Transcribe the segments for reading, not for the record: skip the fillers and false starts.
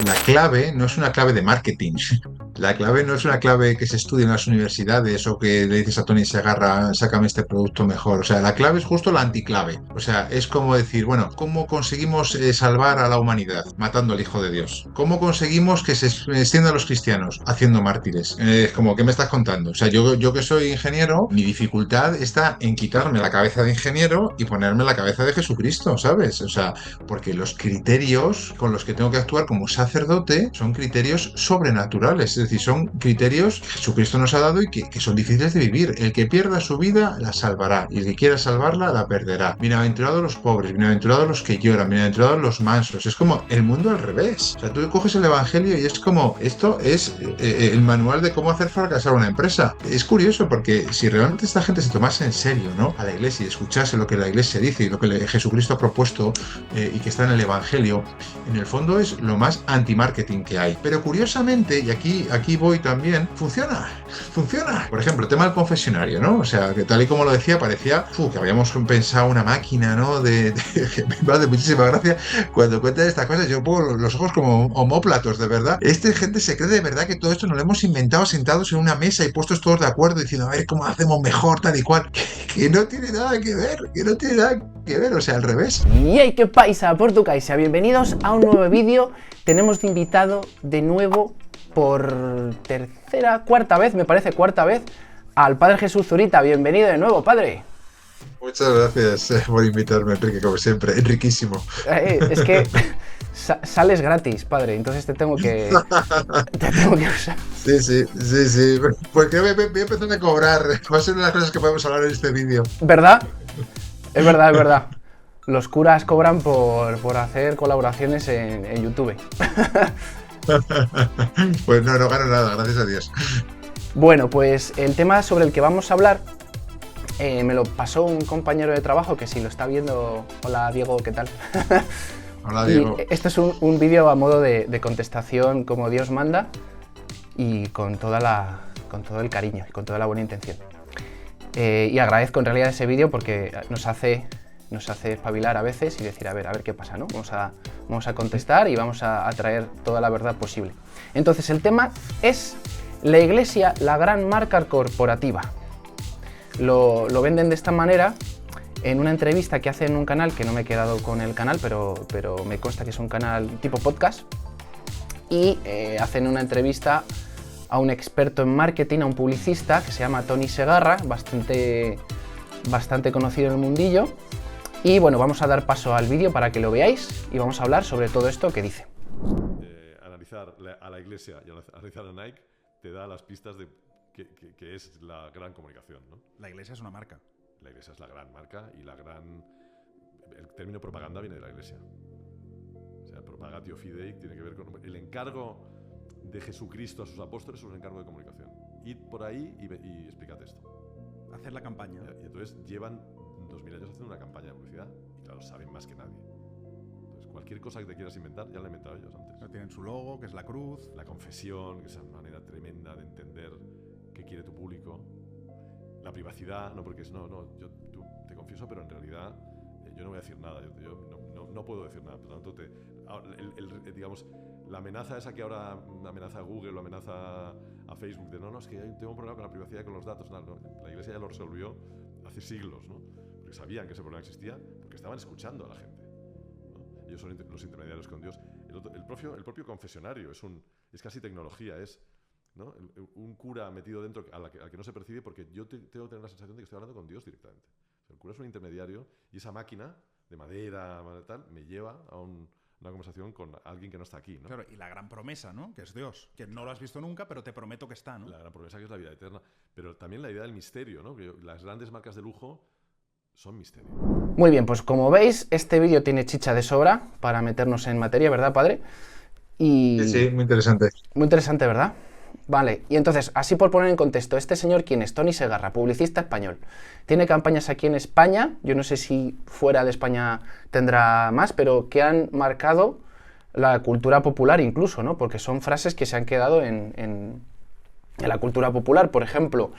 la clave no es una clave de marketing. La clave no es una clave que se estudia en las universidades o que le dices a Tony Segarra, sácame este producto mejor. O sea, la clave es justo la anticlave. O sea, es como decir, bueno, ¿cómo conseguimos salvar a la humanidad? Matando al Hijo de Dios. ¿Cómo conseguimos que se extiendan los cristianos? Haciendo mártires. Es como, ¿qué me estás contando? O sea, yo que soy ingeniero, mi dificultad está en quitarme la cabeza de ingeniero y ponerme la cabeza de Jesucristo, ¿sabes? O sea, porque los criterios con los que tengo que actuar como sacerdote son criterios sobrenaturales, es decir, son criterios que Jesucristo nos ha dado y que son difíciles de vivir. El que pierda su vida la salvará y el que quiera salvarla la perderá. Bienaventurados los pobres, bienaventurados los que lloran, bienaventurados los mansos. Es como el mundo al revés. O sea, tú coges el Evangelio y es como, esto es el manual de cómo hacer fracasar una empresa. Es curioso porque si realmente esta gente se tomase en serio, ¿no?, a la iglesia y escuchase lo que la iglesia dice y lo que Jesucristo ha propuesto y que está en el Evangelio, en el fondo es lo más anti-marketing que hay. Pero curiosamente, y aquí voy también, funciona. Por ejemplo, el tema del confesionario, ¿no? O sea, que tal y como lo decía, parecía que habíamos pensado una máquina, ¿no? Me hace muchísima gracia cuando cuentan estas cosas. Yo pongo los ojos como homóplatos, de verdad. Esta gente se cree de verdad que todo esto nos lo hemos inventado sentados en una mesa y puestos todos de acuerdo diciendo, a ver cómo hacemos mejor, tal y cual. Que no tiene nada que ver, o sea, al revés. Y hey, qué paisa, por tu caixa, bienvenidos a un nuevo vídeo. Tenemos de invitado de nuevo por cuarta vez, me parece, al Padre Jesús Zurita. Bienvenido de nuevo, Padre. Muchas gracias por invitarme, Enrique, como siempre, enriquísimo. Es que sales gratis, Padre, entonces te tengo que usar. Sí, porque voy a empezar a cobrar, va a ser una de las cosas que podemos hablar en este vídeo. ¿Verdad? Es verdad. Los curas cobran por hacer colaboraciones en YouTube. Pues no gano nada, gracias a Dios. Bueno, pues el tema sobre el que vamos a hablar me lo pasó un compañero de trabajo que si lo está viendo... Hola, Diego, ¿qué tal? Hola, Diego. Y esto es un vídeo a modo de contestación como Dios manda y con todo el cariño y con toda la buena intención. Y agradezco en realidad ese vídeo porque nos hace espabilar a veces y decir, a ver qué pasa, ¿no? Vamos a contestar y vamos a traer toda la verdad posible. Entonces, el tema es la Iglesia, la gran marca corporativa. Lo venden de esta manera en una entrevista que hacen en un canal, que no me he quedado con el canal, pero me consta que es un canal tipo podcast, y hacen una entrevista a un experto en marketing, a un publicista que se llama Tony Segarra, bastante conocido en el mundillo. Y bueno, vamos a dar paso al vídeo para que lo veáis y vamos a hablar sobre todo esto que dice. Analizar a la Iglesia y analizar a Nike te da las pistas de que es la gran comunicación, ¿no? La Iglesia es una marca. La Iglesia es la gran marca y el término propaganda viene de la Iglesia. O sea, propagatio fidei tiene que ver con el encargo de Jesucristo a sus apóstoles, es un encargo de comunicación. Id por ahí y explicad esto. Hacer la campaña. Y entonces llevan 2000 años haciendo una campaña de publicidad y claro, saben más que nadie. Entonces cualquier cosa que te quieras inventar ya la han inventado ellos antes. Tienen su logo, que es la cruz. La confesión, que es una manera tremenda de entender qué quiere tu público. La privacidad, no porque yo te confieso, pero en realidad yo no voy a decir nada, yo no puedo decir nada. Por lo tanto, digamos, la amenaza esa que ahora amenaza a Google o amenaza a Facebook de es que tengo un problema con la privacidad y con los datos. No, la Iglesia ya lo resolvió hace siglos, ¿no? Porque sabían que ese problema existía, porque estaban escuchando a la gente, ¿no? Ellos son los intermediarios con Dios. El propio confesionario es casi tecnología, ¿no? Un cura metido dentro al que no se percibe, porque yo tengo que tener la sensación de que estoy hablando con Dios directamente. O sea, el cura es un intermediario y esa máquina de madera, tal, me lleva a una conversación con alguien que no está aquí, ¿no? Claro, y la gran promesa, ¿no? Que es Dios, que no lo has visto nunca, pero te prometo que está, ¿no? La gran promesa que es la vida eterna, pero también la idea del misterio, ¿no? Que las grandes marcas de lujo son misterio. Muy bien, pues como veis, este vídeo tiene chicha de sobra para meternos en materia, ¿verdad, Padre? Sí, muy interesante. Muy interesante, ¿verdad? Vale, y entonces, así por poner en contexto, ¿este señor quién es? Tony Segarra, publicista español. Tiene campañas aquí en España, yo no sé si fuera de España tendrá más, pero que han marcado la cultura popular incluso, ¿no? Porque son frases que se han quedado en la cultura popular. Por ejemplo,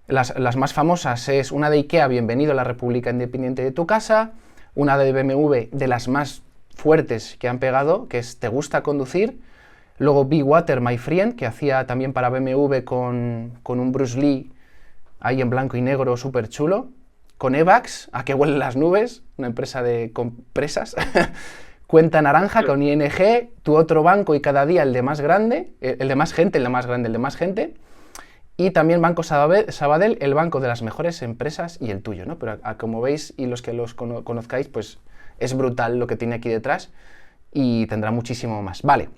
las más famosas es una de IKEA, bienvenido a la República Independiente de tu casa, una de BMW, de las más fuertes que han pegado, que es ¿te gusta conducir? Luego Be Water, My Friend, que hacía también para BMW con un Bruce Lee ahí en blanco y negro, súper chulo. Con Evax, A que huelen las nubes, una empresa de compresas. Cuenta Naranja con ING, Tu Otro Banco y Cada Día el de más grande, el de más gente, el de más grande, el de más gente. Y también Banco Sabadell, el banco de las mejores empresas y el tuyo, ¿no? Pero como veis, y los que los conozcáis, pues es brutal lo que tiene aquí detrás y tendrá muchísimo más. Vale.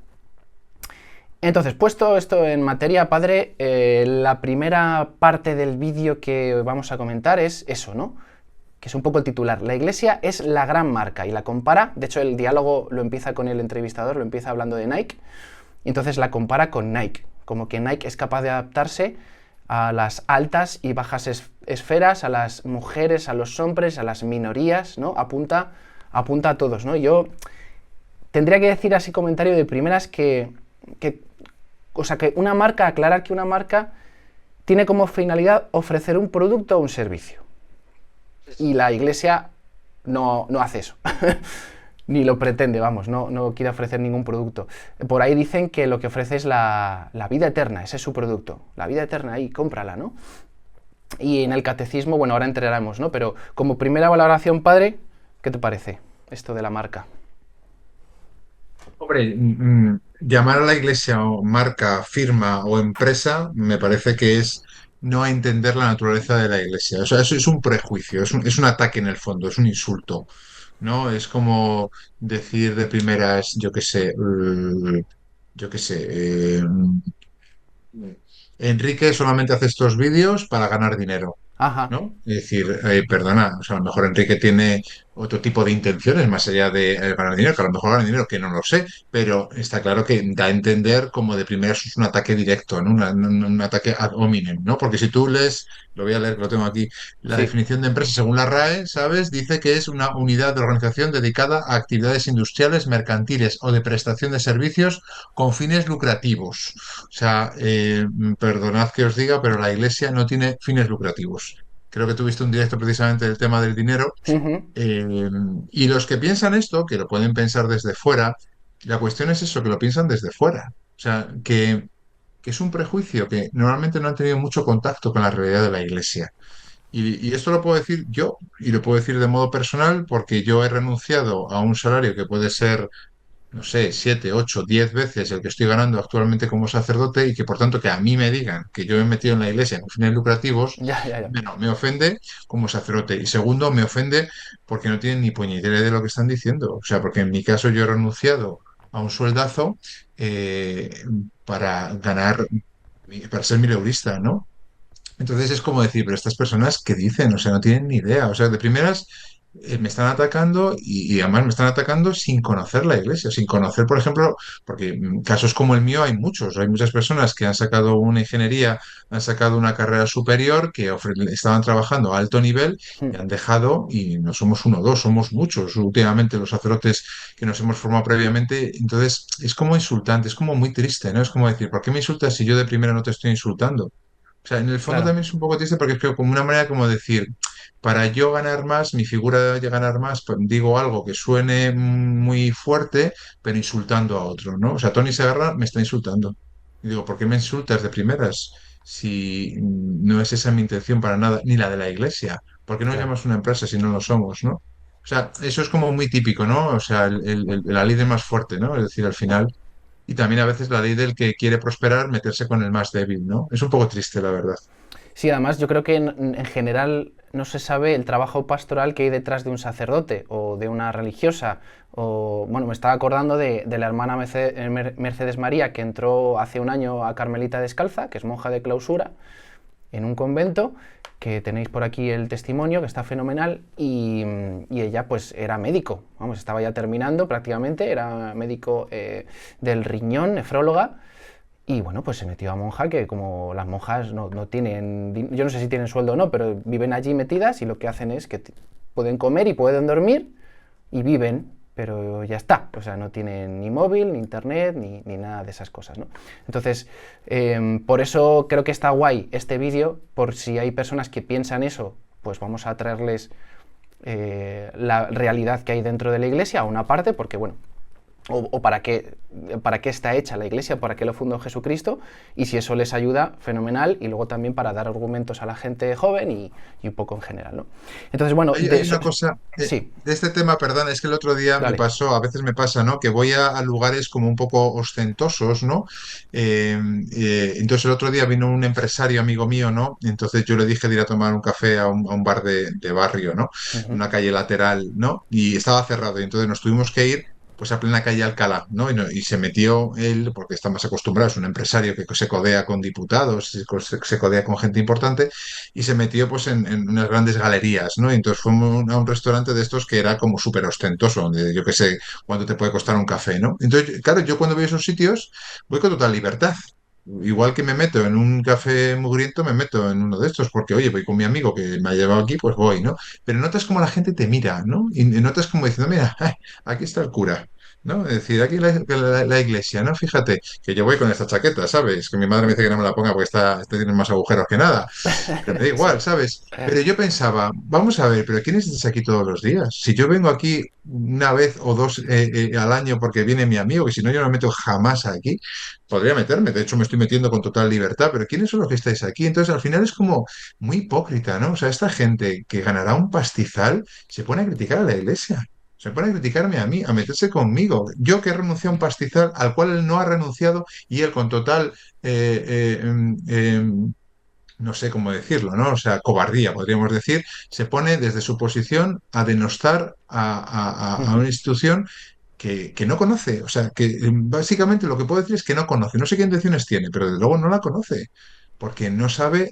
Entonces, puesto esto en materia, padre, la primera parte del vídeo que vamos a comentar es eso, ¿no? Que es un poco el titular. La Iglesia es la gran marca y la compara, de hecho el diálogo lo empieza con el entrevistador, lo empieza hablando de Nike, y entonces la compara con Nike, como que Nike es capaz de adaptarse a las altas y bajas esferas, a las mujeres, a los hombres, a las minorías, ¿no? Apunta a todos, ¿no? Yo tendría que decir así comentario de primeras que una marca, aclarar que una marca tiene como finalidad ofrecer un producto o un servicio. Y la Iglesia no hace eso. Ni lo pretende, vamos, no quiere ofrecer ningún producto. Por ahí dicen que lo que ofrece es la vida eterna, ese es su producto. La vida eterna, ahí, cómprala, ¿no? Y en el catecismo, bueno, ahora entraremos, ¿no? Pero como primera valoración, padre, ¿qué te parece esto de la marca? Hombre, llamar a la Iglesia o marca, firma o empresa me parece que es no entender la naturaleza de la Iglesia. O sea, eso es un prejuicio, es un ataque en el fondo, es un insulto, ¿no? Es como decir de primeras, yo qué sé, Enrique solamente hace estos vídeos para ganar dinero, Ajá, ¿no? Es decir, perdona, o sea, a lo mejor Enrique tiene otro tipo de intenciones más allá de ganar dinero, que a lo mejor gana dinero, que no lo sé, pero está claro que da a entender como de primera eso es un ataque directo, ¿no? Un ataque ad hominem, ¿no? Porque si tú lees, lo voy a leer, que lo tengo aquí, la sí. definición de empresa según la RAE, ¿sabes? Dice que es una unidad de organización dedicada a actividades industriales, mercantiles o de prestación de servicios con fines lucrativos. O sea, perdonad que os diga, pero la Iglesia no tiene fines lucrativos. Creo que tuviste un directo precisamente del tema del dinero. Ujú, eh, y los que piensan esto, que lo pueden pensar desde fuera, la cuestión es eso, que lo piensan desde fuera. O sea, que es un prejuicio, que normalmente no han tenido mucho contacto con la realidad de la Iglesia. Y esto lo puedo decir yo, y lo puedo decir de modo personal, porque yo he renunciado a un salario que puede ser no sé, 7, 8, 10 veces el que estoy ganando actualmente como sacerdote y que por tanto que a mí me digan que yo me he metido en la iglesia con fines lucrativos, ya. bueno, me ofende como sacerdote. Y segundo, me ofende porque no tienen ni puñetera idea de lo que están diciendo. O sea, porque en mi caso yo he renunciado a un sueldazo para ganar, para ser mileurista, ¿no? Entonces es como decir, pero estas personas, ¿qué dicen? O sea, no tienen ni idea. O sea, de primeras me están atacando y además me están atacando sin conocer la iglesia, sin conocer, por ejemplo, porque casos como el mío hay muchos. Hay muchas personas que han sacado una ingeniería, han sacado una carrera superior, que estaban trabajando a alto nivel y Mm, han dejado, y no somos uno o dos, somos muchos últimamente los sacerdotes que nos hemos formado previamente. Entonces es como insultante, es como muy triste, ¿no? Es como decir, ¿por qué me insultas si yo de primera no te estoy insultando? O sea, en el fondo claro, también es un poco triste porque es que como una manera como decir, para yo ganar más, mi figura de ganar más, pues digo algo que suene muy fuerte, pero insultando a otro, ¿no? O sea, Tony Segarra me está insultando. Y digo, ¿por qué me insultas de primeras? Si no es esa mi intención para nada, ni la de la iglesia. ¿Por qué no claro. llamas una empresa si no lo somos, ¿no? O sea, eso es como muy típico, ¿no? O sea, la ley del más fuerte, ¿no? Es decir, al final y también a veces la ley del que quiere prosperar meterse con el más débil, ¿no? Es un poco triste, la verdad. Sí, además yo creo que en general no se sabe el trabajo pastoral que hay detrás de un sacerdote o de una religiosa. O, bueno, me estaba acordando de la hermana Mercedes María, que entró hace un año a Carmelita Descalza, que es monja de clausura, en un convento, que tenéis por aquí el testimonio, que está fenomenal, y ella pues era médico, vamos, estaba ya terminando prácticamente, era médico del riñón, nefróloga, y bueno, pues se metió a monja, que como las monjas no tienen, yo no sé si tienen sueldo o no, pero viven allí metidas y lo que hacen es que pueden comer y pueden dormir y viven, pero ya está, o sea, no tienen ni móvil, ni internet, ni nada de esas cosas, ¿no? Entonces, por eso creo que está guay este vídeo, por si hay personas que piensan eso, pues vamos a traerles la realidad que hay dentro de la iglesia, a una parte, porque bueno, o para qué está hecha la Iglesia, para qué lo fundó Jesucristo, y si eso les ayuda, fenomenal, y luego también para dar argumentos a la gente joven y un poco en general, ¿no? Entonces, bueno, Hay una cosa sí, de este tema, perdón, es que el otro día me dale. pasó, a veces me pasa, ¿no? Que voy a lugares como un poco ostentosos, ¿no? Eh, entonces el otro día vino un empresario amigo mío, ¿no? Entonces yo le dije de ir a tomar un café a un bar de barrio, ¿no? Ujú, Una calle lateral, ¿no? Y estaba cerrado, y entonces nos tuvimos que ir pues a plena calle Alcalá, ¿no? Y se metió él, porque está más acostumbrado, es un empresario que se codea con diputados, se codea con gente importante, y se metió pues en unas grandes galerías, ¿no? Y entonces fuimos a un restaurante de estos que era como súper ostentoso, donde yo qué sé cuánto te puede costar un café, ¿no? Entonces, claro, yo cuando voy a esos sitios voy con total libertad. Igual que me meto en un café mugriento, me meto en uno de estos, porque oye, voy con mi amigo que me ha llevado aquí, pues voy, ¿no? Pero notas como la gente te mira, ¿no? Y notas como diciendo, mira, aquí está el cura. ¿No? Es decir, aquí la iglesia, ¿no? Fíjate que yo voy con esta chaqueta, ¿sabes? Que mi madre me dice que no me la ponga porque tiene más agujeros que nada. Pero me da sí. igual, ¿sabes? Pero yo pensaba, vamos a ver, pero ¿quién es aquí todos los días? Si yo vengo aquí una vez o dos al año porque viene mi amigo, que si no yo no me meto jamás aquí, podría meterme, de hecho me estoy metiendo con total libertad, pero ¿quiénes son los que estáis aquí? Entonces al final es como muy hipócrita, ¿no? O sea, esta gente que ganará un pastizal se pone a criticar a la iglesia. Se pone a criticarme a mí, a meterse conmigo. Yo que he renunciado a un pastizal al cual él no ha renunciado y él con total no sé cómo decirlo, ¿no? O sea, cobardía, podríamos decir, se pone desde su posición a denostar a Ujú. una institución que no conoce. O sea, que básicamente lo que puedo decir es que no conoce. No sé qué intenciones tiene, pero desde luego no la conoce. Porque no sabe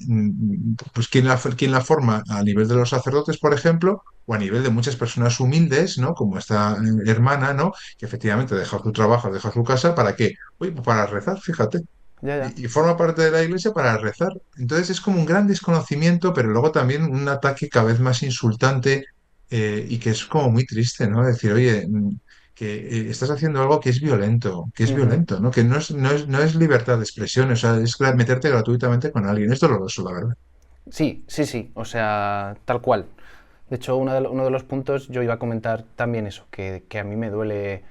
pues, quién la forma a nivel de los sacerdotes, por ejemplo, o a nivel de muchas personas humildes, ¿no? Como esta hermana, ¿no? Que efectivamente deja su trabajo, deja su casa, ¿para qué? Oye, pues para rezar, fíjate Ya, ya. y forma parte de la iglesia para rezar. Entonces es como un gran desconocimiento, pero luego también un ataque cada vez más insultante y que es como muy triste, ¿no? Decir, oye, que estás haciendo algo que es Ujú. violento, ¿no? Que no es libertad de expresión, o sea, es meterte gratuitamente con alguien. Es doloroso, la verdad. Sí, sí, sí, o sea, tal cual. De hecho, uno de los puntos yo iba a comentar también eso, que a mí me duele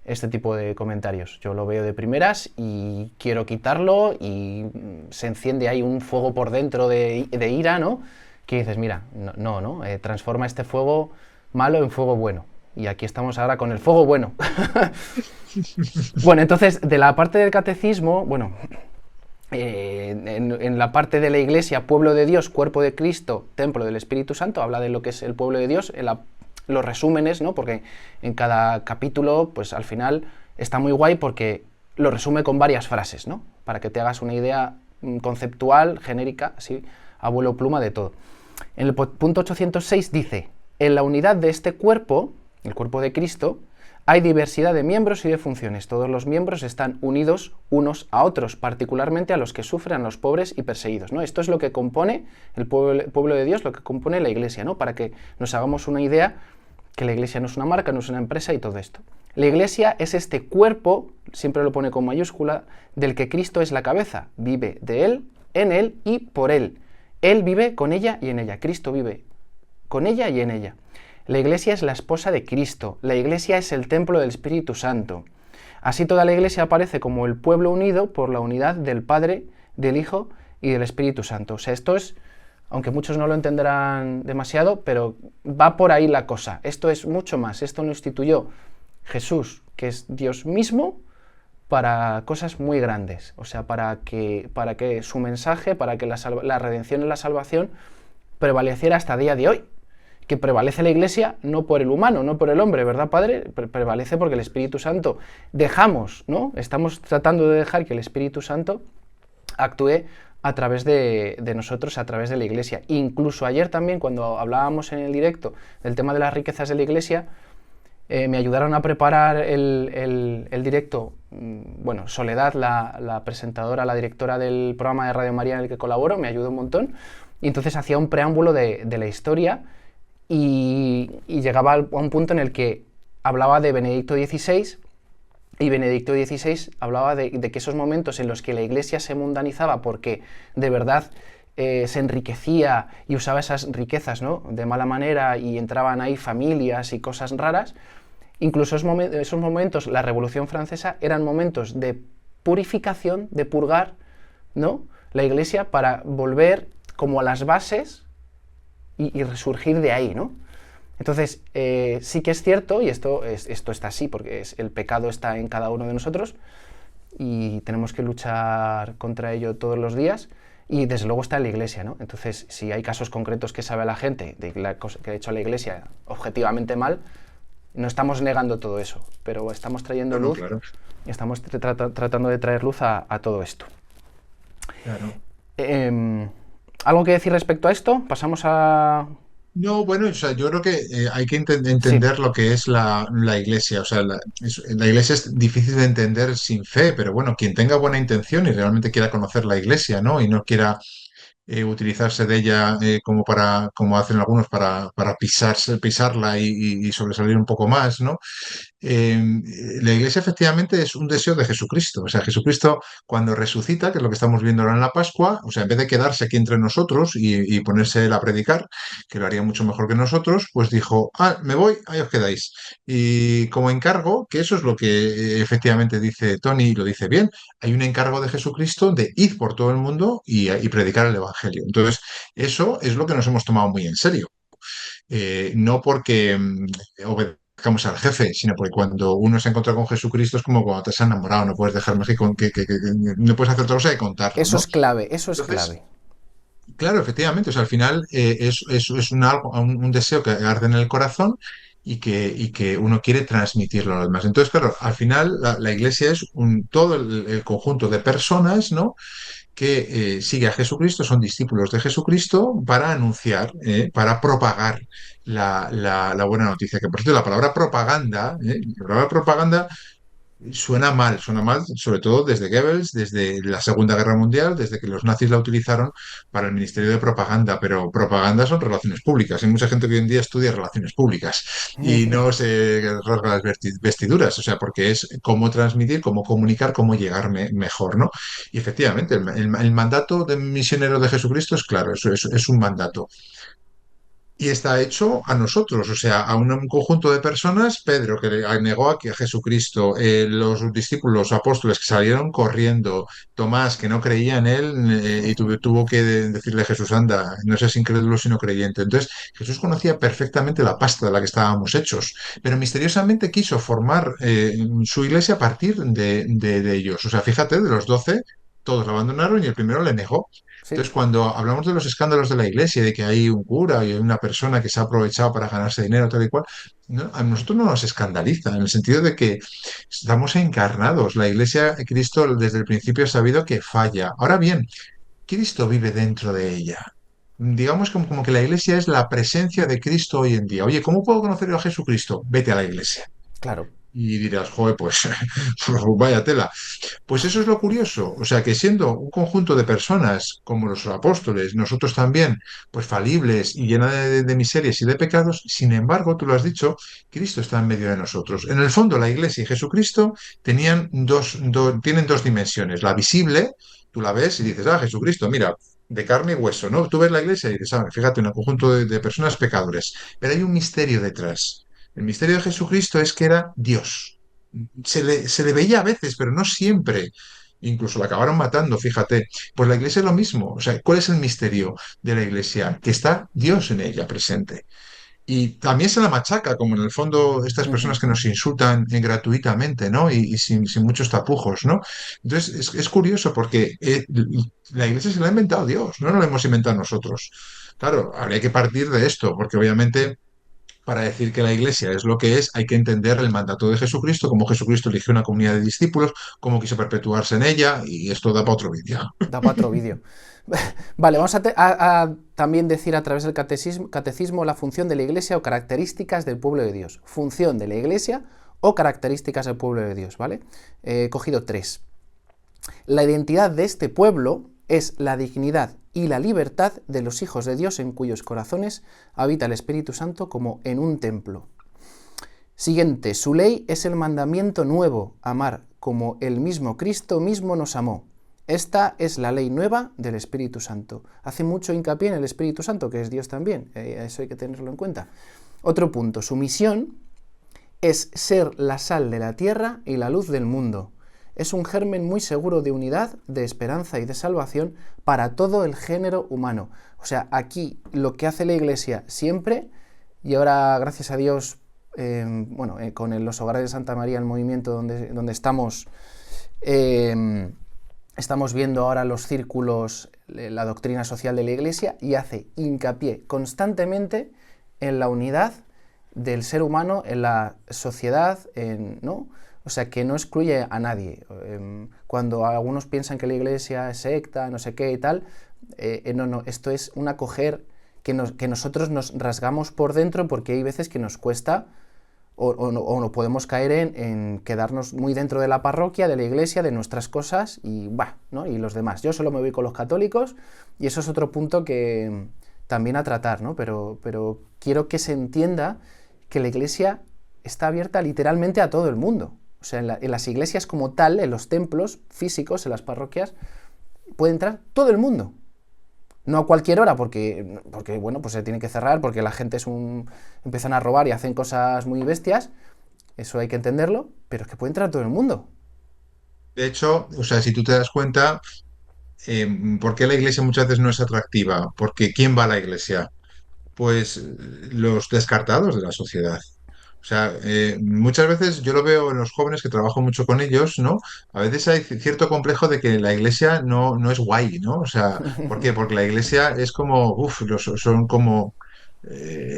este tipo de comentarios. Yo lo veo de primeras y quiero quitarlo y se enciende ahí un fuego por dentro de ira, ¿no? Que dices, mira, no, transforma este fuego malo en fuego bueno. Y aquí estamos ahora con el fuego bueno. Bueno, entonces, de la parte del catecismo, bueno, en la parte de la iglesia, pueblo de Dios, cuerpo de Cristo, templo del Espíritu Santo, habla de lo que es el pueblo de Dios, los resúmenes, ¿no? Porque en cada capítulo, pues al final está muy guay porque lo resume con varias frases, ¿no? Para que te hagas una idea conceptual, genérica, así, abuelo pluma de todo. En el punto 806 dice, en la unidad de este cuerpo, el cuerpo de Cristo, hay diversidad de miembros y de funciones. Todos los miembros están unidos unos a otros, particularmente a los que sufren, a los pobres y perseguidos, ¿no? Esto es lo que compone el pueblo de Dios, lo que compone la Iglesia, ¿no? Para que nos hagamos una idea que la Iglesia no es una marca, no es una empresa y todo esto. La Iglesia es este cuerpo, siempre lo pone con mayúscula, del que Cristo es la cabeza. Vive de Él, en Él y por Él. Él vive con ella y en ella. Cristo vive con ella y en ella. La Iglesia es la esposa de Cristo. La Iglesia es el templo del Espíritu Santo. Así toda la Iglesia aparece como el pueblo unido por la unidad del Padre, del Hijo y del Espíritu Santo. O sea, esto es, aunque muchos no lo entenderán demasiado, pero va por ahí la cosa. Esto es mucho más. Esto lo instituyó Jesús, que es Dios mismo, para cosas muy grandes. O sea, para que su mensaje, para que la redención y la salvación prevaleciera hasta el día de hoy. Que prevalece la Iglesia no por el humano, no por el hombre, ¿verdad, Padre? Prevalece porque el Espíritu Santo dejamos, ¿no? Estamos tratando de dejar que el Espíritu Santo actúe a través de nosotros, a través de la Iglesia. Incluso ayer también, cuando hablábamos en el directo del tema de las riquezas de la Iglesia, me ayudaron a preparar el directo, bueno, Soledad, la presentadora, la directora del programa de Radio María en el que colaboro, me ayudó un montón, y entonces hacía un preámbulo de la historia y llegaba a un punto en el que hablaba de Benedicto XVI, y Benedicto XVI hablaba de que esos momentos en los que la Iglesia se mundanizaba porque de verdad se enriquecía y usaba esas riquezas, ¿no?, de mala manera y entraban ahí familias y cosas raras, Incluso esos momentos, la Revolución Francesa, eran momentos de purificación, de purgar, ¿no?, la Iglesia para volver como a las bases y resurgir de ahí, ¿no? Entonces, sí que es cierto, y esto está así, porque el pecado está en cada uno de nosotros y tenemos que luchar contra ello todos los días, y desde luego está en la Iglesia, ¿no? Entonces, si hay casos concretos que sabe la gente de la cosa que ha hecho la Iglesia objetivamente mal, no estamos negando todo eso, pero estamos trayendo luz, claro. y estamos tratando de traer luz a todo esto. Claro. ¿Algo que decir respecto a esto? Pasamos a... No, bueno, o sea, yo creo que hay que Sí, entender lo que es la iglesia. O sea, la iglesia es difícil de entender sin fe, pero bueno, quien tenga buena intención y realmente quiera conocer la iglesia, ¿no? Y no quiera utilizarse de ella como hacen algunos, para pisarla y sobresalir un poco más, ¿no? Eh, la iglesia efectivamente es un deseo de Jesucristo. O sea, Jesucristo cuando resucita, que es lo que estamos viendo ahora en la Pascua, o sea, en vez de quedarse aquí entre nosotros y ponerse él a predicar, que lo haría mucho mejor que nosotros, pues dijo, me voy, ahí os quedáis. Y como encargo, que eso es lo que efectivamente dice Tony, y lo dice bien, hay un encargo de Jesucristo de ir por todo el mundo y predicar el Evangelio. Entonces, eso es lo que nos hemos tomado muy en serio. No porque obedezcamos al jefe, sino porque cuando uno se encuentra con Jesucristo es como cuando te has enamorado, no puedes dejar más que no puedes hacer otra cosa que contarlo, eso ¿no? es clave, eso es Entonces, clave. claro, efectivamente, o sea, al final es un deseo que arde en el corazón y que uno quiere transmitirlo a los demás. Entonces, claro, al final la iglesia es todo el conjunto de personas, ¿no?, que sigue a Jesucristo, son discípulos de Jesucristo para anunciar, para propagar la buena noticia. Que por cierto, la palabra propaganda, la palabra propaganda suena mal, sobre todo desde Goebbels, desde la Segunda Guerra Mundial, desde que los nazis la utilizaron para el Ministerio de Propaganda, pero propaganda son relaciones públicas. Hay mucha gente que hoy en día estudia relaciones públicas y no se rasga las vestiduras, o sea, porque es cómo transmitir, cómo comunicar, cómo llegar mejor, ¿no? Y efectivamente, el mandato de misionero de Jesucristo es claro, eso es un mandato. Y está hecho a nosotros, o sea, a un conjunto de personas, Pedro, que negó aquí a Jesucristo, los discípulos, los apóstoles que salieron corriendo, Tomás, que no creía en él y tuvo que decirle a Jesús, anda, no seas incrédulo sino creyente. Entonces, Jesús conocía perfectamente la pasta de la que estábamos hechos, pero misteriosamente quiso formar su iglesia a partir de ellos. O sea, fíjate, de los 12, todos la abandonaron y el primero le negó. Sí, Entonces, cuando hablamos de los escándalos de la iglesia, de que hay un cura y hay una persona que se ha aprovechado para ganarse dinero, tal y cual, a nosotros no nos escandaliza, en el sentido de que estamos encarnados. La iglesia, Cristo desde el principio ha sabido que falla. Ahora bien, Cristo vive dentro de ella. Digamos como que la iglesia es la presencia de Cristo hoy en día. Oye, ¿cómo puedo conocer yo a Jesucristo? Vete a la iglesia. claro. Y dirás, joder, pues vaya tela. Pues eso es lo curioso, o sea que siendo un conjunto de personas como los apóstoles, nosotros también, pues falibles y llenas de miserias y de pecados, sin embargo, tú lo has dicho, Cristo está en medio de nosotros. En el fondo, la Iglesia y Jesucristo tienen dos dimensiones. La visible, tú la ves y dices, Jesucristo, mira, de carne y hueso, ¿no? Tú ves la Iglesia y dices, fíjate, un conjunto de personas pecadores, pero hay un misterio detrás. El misterio de Jesucristo es que era Dios. Se le veía a veces, pero no siempre. Incluso la acabaron matando, fíjate. Pues la iglesia es lo mismo. O sea, ¿cuál es el misterio de la iglesia? Que está Dios en ella presente. Y también se la machaca, como en el fondo estas personas Ujú. que nos insultan gratuitamente, ¿no? Y sin muchos tapujos, ¿no? Entonces es curioso porque la iglesia se la ha inventado Dios, no nos la hemos inventado nosotros. Claro, habría que partir de esto, porque obviamente para decir que la iglesia es lo que es, hay que entender el mandato de Jesucristo, cómo Jesucristo eligió una comunidad de discípulos, cómo quiso perpetuarse en ella, y esto da para otro vídeo. Da para otro vídeo. Vale, vamos a también decir a través del catecismo la función de la Iglesia o características del pueblo de Dios. Función de la Iglesia o características del pueblo de Dios, ¿vale? He cogido 3. La identidad de este pueblo es la dignidad y la libertad de los hijos de Dios en cuyos corazones habita el Espíritu Santo como en un templo. Siguiente, su ley es el mandamiento nuevo, amar como el mismo Cristo mismo nos amó. Esta es la ley nueva del Espíritu Santo. Hace mucho hincapié en el Espíritu Santo, que es Dios también, eso hay que tenerlo en cuenta. Otro punto, su misión es ser la sal de la tierra y la luz del mundo. Es un germen muy seguro de unidad, de esperanza y de salvación para todo el género humano. O sea, aquí lo que hace la Iglesia siempre, y ahora gracias a Dios, con los hogares de Santa María, el movimiento donde estamos, estamos viendo ahora los círculos, la doctrina social de la Iglesia, y hace hincapié constantemente en la unidad del ser humano, en la sociedad, ¿no? O sea, que no excluye a nadie. Cuando algunos piensan que la Iglesia es secta, no sé qué y tal, no, esto es un acoger que nosotros nos rasgamos por dentro, porque hay veces que nos cuesta o no podemos caer en quedarnos muy dentro de la parroquia, de la Iglesia, de nuestras cosas y ¿no? Y los demás. Yo solo me voy con los católicos y eso es otro punto que también a tratar, ¿no? Pero quiero que se entienda que la Iglesia está abierta literalmente a todo el mundo. O sea, en las iglesias como tal, en los templos físicos, en las parroquias, puede entrar todo el mundo. No a cualquier hora, porque bueno, pues se tiene que cerrar, porque la gente empiezan a robar y hacen cosas muy bestias. Eso hay que entenderlo, pero es que puede entrar todo el mundo. De hecho, o sea, si tú te das cuenta, ¿por qué la iglesia muchas veces no es atractiva? Porque ¿quién va a la iglesia? Pues los descartados de la sociedad. O sea, muchas veces yo lo veo en los jóvenes que trabajo mucho con ellos, ¿no? A veces hay cierto complejo de que la iglesia no es guay, ¿no? O sea, ¿por qué? Porque la iglesia es como, son como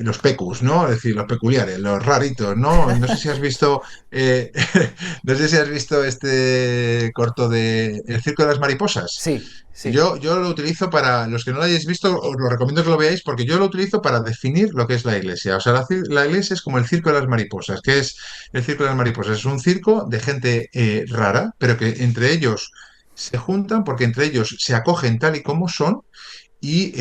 los pecus, ¿no? Es decir, los peculiares, los raritos, ¿no? No sé si has visto, no sé si has visto este corto de El Circo de las Mariposas. Sí, sí. Yo lo utilizo para, los que no lo hayáis visto, os lo recomiendo que lo veáis porque yo lo utilizo para definir lo que es la iglesia. O sea, la iglesia es como el circo de las mariposas. ¿Qué es el circo de las mariposas? Es un circo de gente rara, pero que entre ellos se juntan porque entre ellos se acogen tal y como son y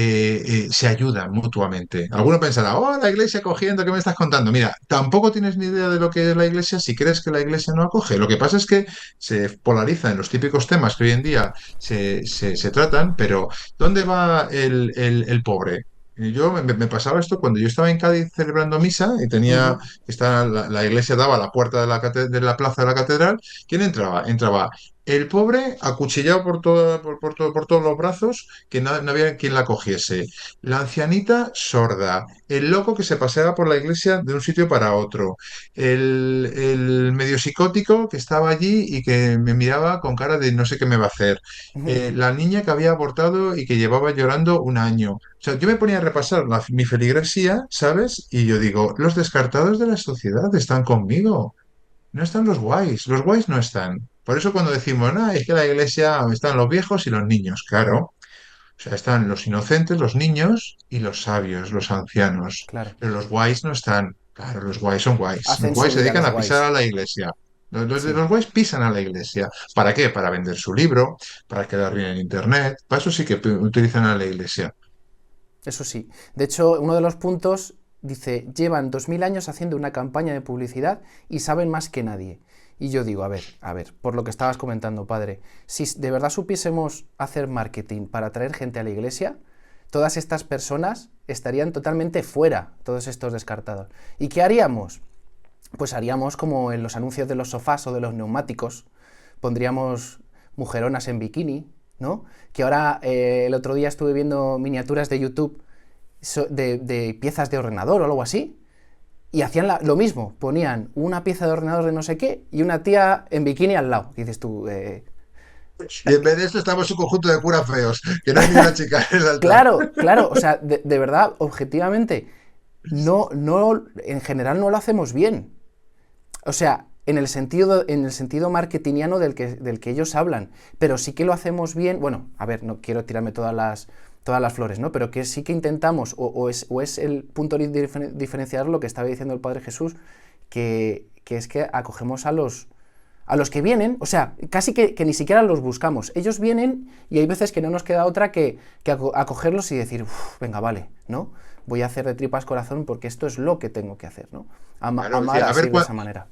se ayudan mutuamente. Alguno pensará, oh, la iglesia acogiendo, ¿qué me estás contando? Mira, tampoco tienes ni idea de lo que es la iglesia si crees que la iglesia no acoge. Lo que pasa es que se polariza en los típicos temas que hoy en día se tratan, pero ¿dónde va el pobre? Y yo me pasaba esto cuando yo estaba en Cádiz celebrando misa y tenía, Ujú. la iglesia daba a la puerta de la plaza de la catedral. ¿Quién entraba? Entraba el pobre acuchillado por todos los brazos que no había quien la cogiese. La ancianita sorda, el loco que se paseaba por la iglesia de un sitio para otro, el medio psicótico que estaba allí y que me miraba con cara de no sé qué me va a hacer, la niña que había abortado y que llevaba llorando un año. O sea, yo me ponía a repasar mi feligresía, ¿sabes? Y yo digo, los descartados de la sociedad están conmigo. No están los guays no están. Por eso cuando decimos, no, es que la iglesia están los viejos y los niños, claro. O sea, están los inocentes, los niños y los sabios, los ancianos. Claro. Pero los guays no están. Claro, los guays son guays. Los Hacen su guays se vida dedican los a pisar guays. a la iglesia. Sí. Los guays pisan a la iglesia. ¿Para qué? Para vender su libro, para quedar bien en internet. Para eso sí que utilizan a la iglesia. Eso sí. De hecho, uno de los puntos dice, llevan 2000 años haciendo una campaña de publicidad y saben más que nadie. Y yo digo, a ver, por lo que estabas comentando, padre, si de verdad supiésemos hacer marketing para atraer gente a la iglesia, todas estas personas estarían totalmente fuera, todos estos descartados. ¿Y qué haríamos? Pues haríamos como en los anuncios de los sofás o de los neumáticos, pondríamos mujeronas en bikini, ¿no? Que ahora el otro día estuve viendo miniaturas de YouTube de piezas de ordenador o algo así, y hacían lo mismo, ponían una pieza de ordenador de no sé qué y una tía en bikini al lado. Y dices tú, Y en vez de esto estamos un conjunto de curas feos, que no hay ni una chica en el altar. claro, claro, o sea, de verdad, objetivamente, en general no lo hacemos bien. O sea, en el sentido marketingiano del que ellos hablan, pero sí que lo hacemos bien. Bueno, a ver, no quiero tirarme todas las flores, ¿no? Pero que sí que intentamos, o es el punto de diferenciar lo que estaba diciendo el Padre Jesús, que es que acogemos a los que vienen, o sea, casi que ni siquiera los buscamos. Ellos vienen y hay veces que no nos queda otra que acogerlos y decir, venga, vale, ¿no? Voy a hacer de tripas corazón porque esto es lo que tengo que hacer, ¿no? Claro, Amar así de esa manera.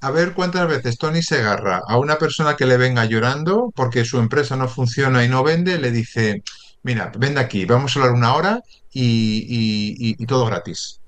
a ver cuántas veces Tony se agarra a una persona que le venga llorando porque su empresa no funciona y no vende, le dice, mira, vende aquí, vamos a hablar una hora y todo gratis.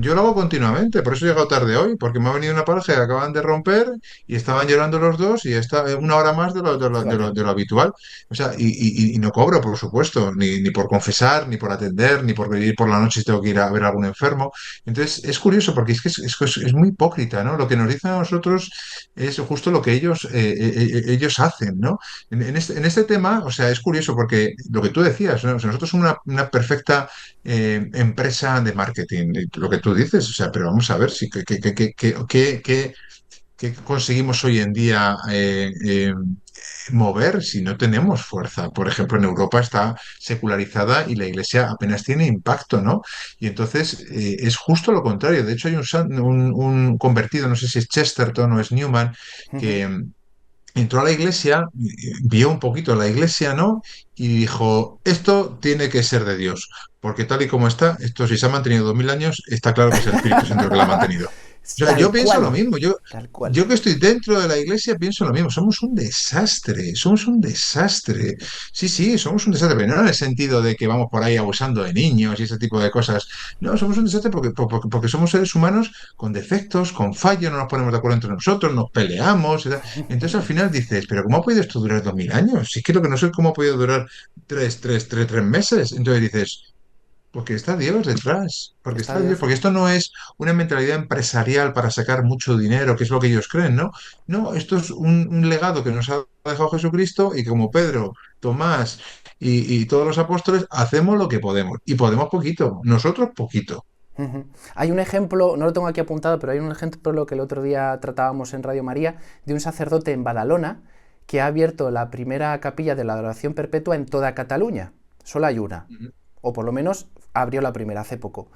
Yo lo hago continuamente, por eso he llegado tarde hoy, porque me ha venido una pareja que acaban de romper y estaban llorando los dos y está una hora más Fíjate. de lo habitual. O sea, y no cobro, por supuesto, ni por confesar, ni por atender, ni por venir por la noche si tengo que ir a ver a algún enfermo. Entonces, es curioso porque es muy hipócrita, ¿no? Lo que nos dicen a nosotros es justo lo que ellos hacen, ¿no? En este tema, o sea, es curioso porque lo que tú decías, ¿no? O sea, nosotros somos una perfecta empresa de marketing, lo que tú dices, o sea, pero vamos a ver si qué conseguimos hoy en día mover si no tenemos fuerza. Por ejemplo, en Europa está secularizada y la Iglesia apenas tiene impacto, ¿no? Y entonces es justo lo contrario. De hecho, hay un convertido, no sé si es Chesterton o es Newman, Ujú. que entró a la iglesia, vio un poquito la iglesia, ¿no? Y dijo, esto tiene que ser de Dios, porque tal y como está, esto si se ha mantenido 2000 años, está claro que es el Espíritu Santo el que la ha mantenido. O sea, yo Tal pienso lo cual, mismo, tal cual. yo que estoy dentro de la iglesia pienso lo mismo, somos un desastre, somos un desastre. Sí, sí, somos un desastre, pero no en el sentido de que vamos por ahí abusando de niños y ese tipo de cosas. No, somos un desastre porque somos seres humanos con defectos, con fallos, no nos ponemos de acuerdo entre nosotros, nos peleamos. Entonces al final dices, pero ¿cómo ha podido esto durar 2000 años? Si es que lo que no sé es cómo ha podido durar tres meses. Entonces dices, porque está Dios detrás, porque Está está Dios, Dios. porque esto no es una mentalidad empresarial para sacar mucho dinero, que es lo que ellos creen, ¿no? No, esto es un legado que nos ha dejado Jesucristo y que como Pedro, Tomás y todos los apóstoles hacemos lo que podemos. Y podemos poquito, nosotros poquito. Ujú. Hay un ejemplo, no lo tengo aquí apuntado, pero hay un ejemplo que el otro día tratábamos en Radio María de un sacerdote en Badalona que ha abierto la primera capilla de la adoración perpetua en toda Cataluña. Solo hay una, Ujú. o por lo menos abrió la primera hace poco.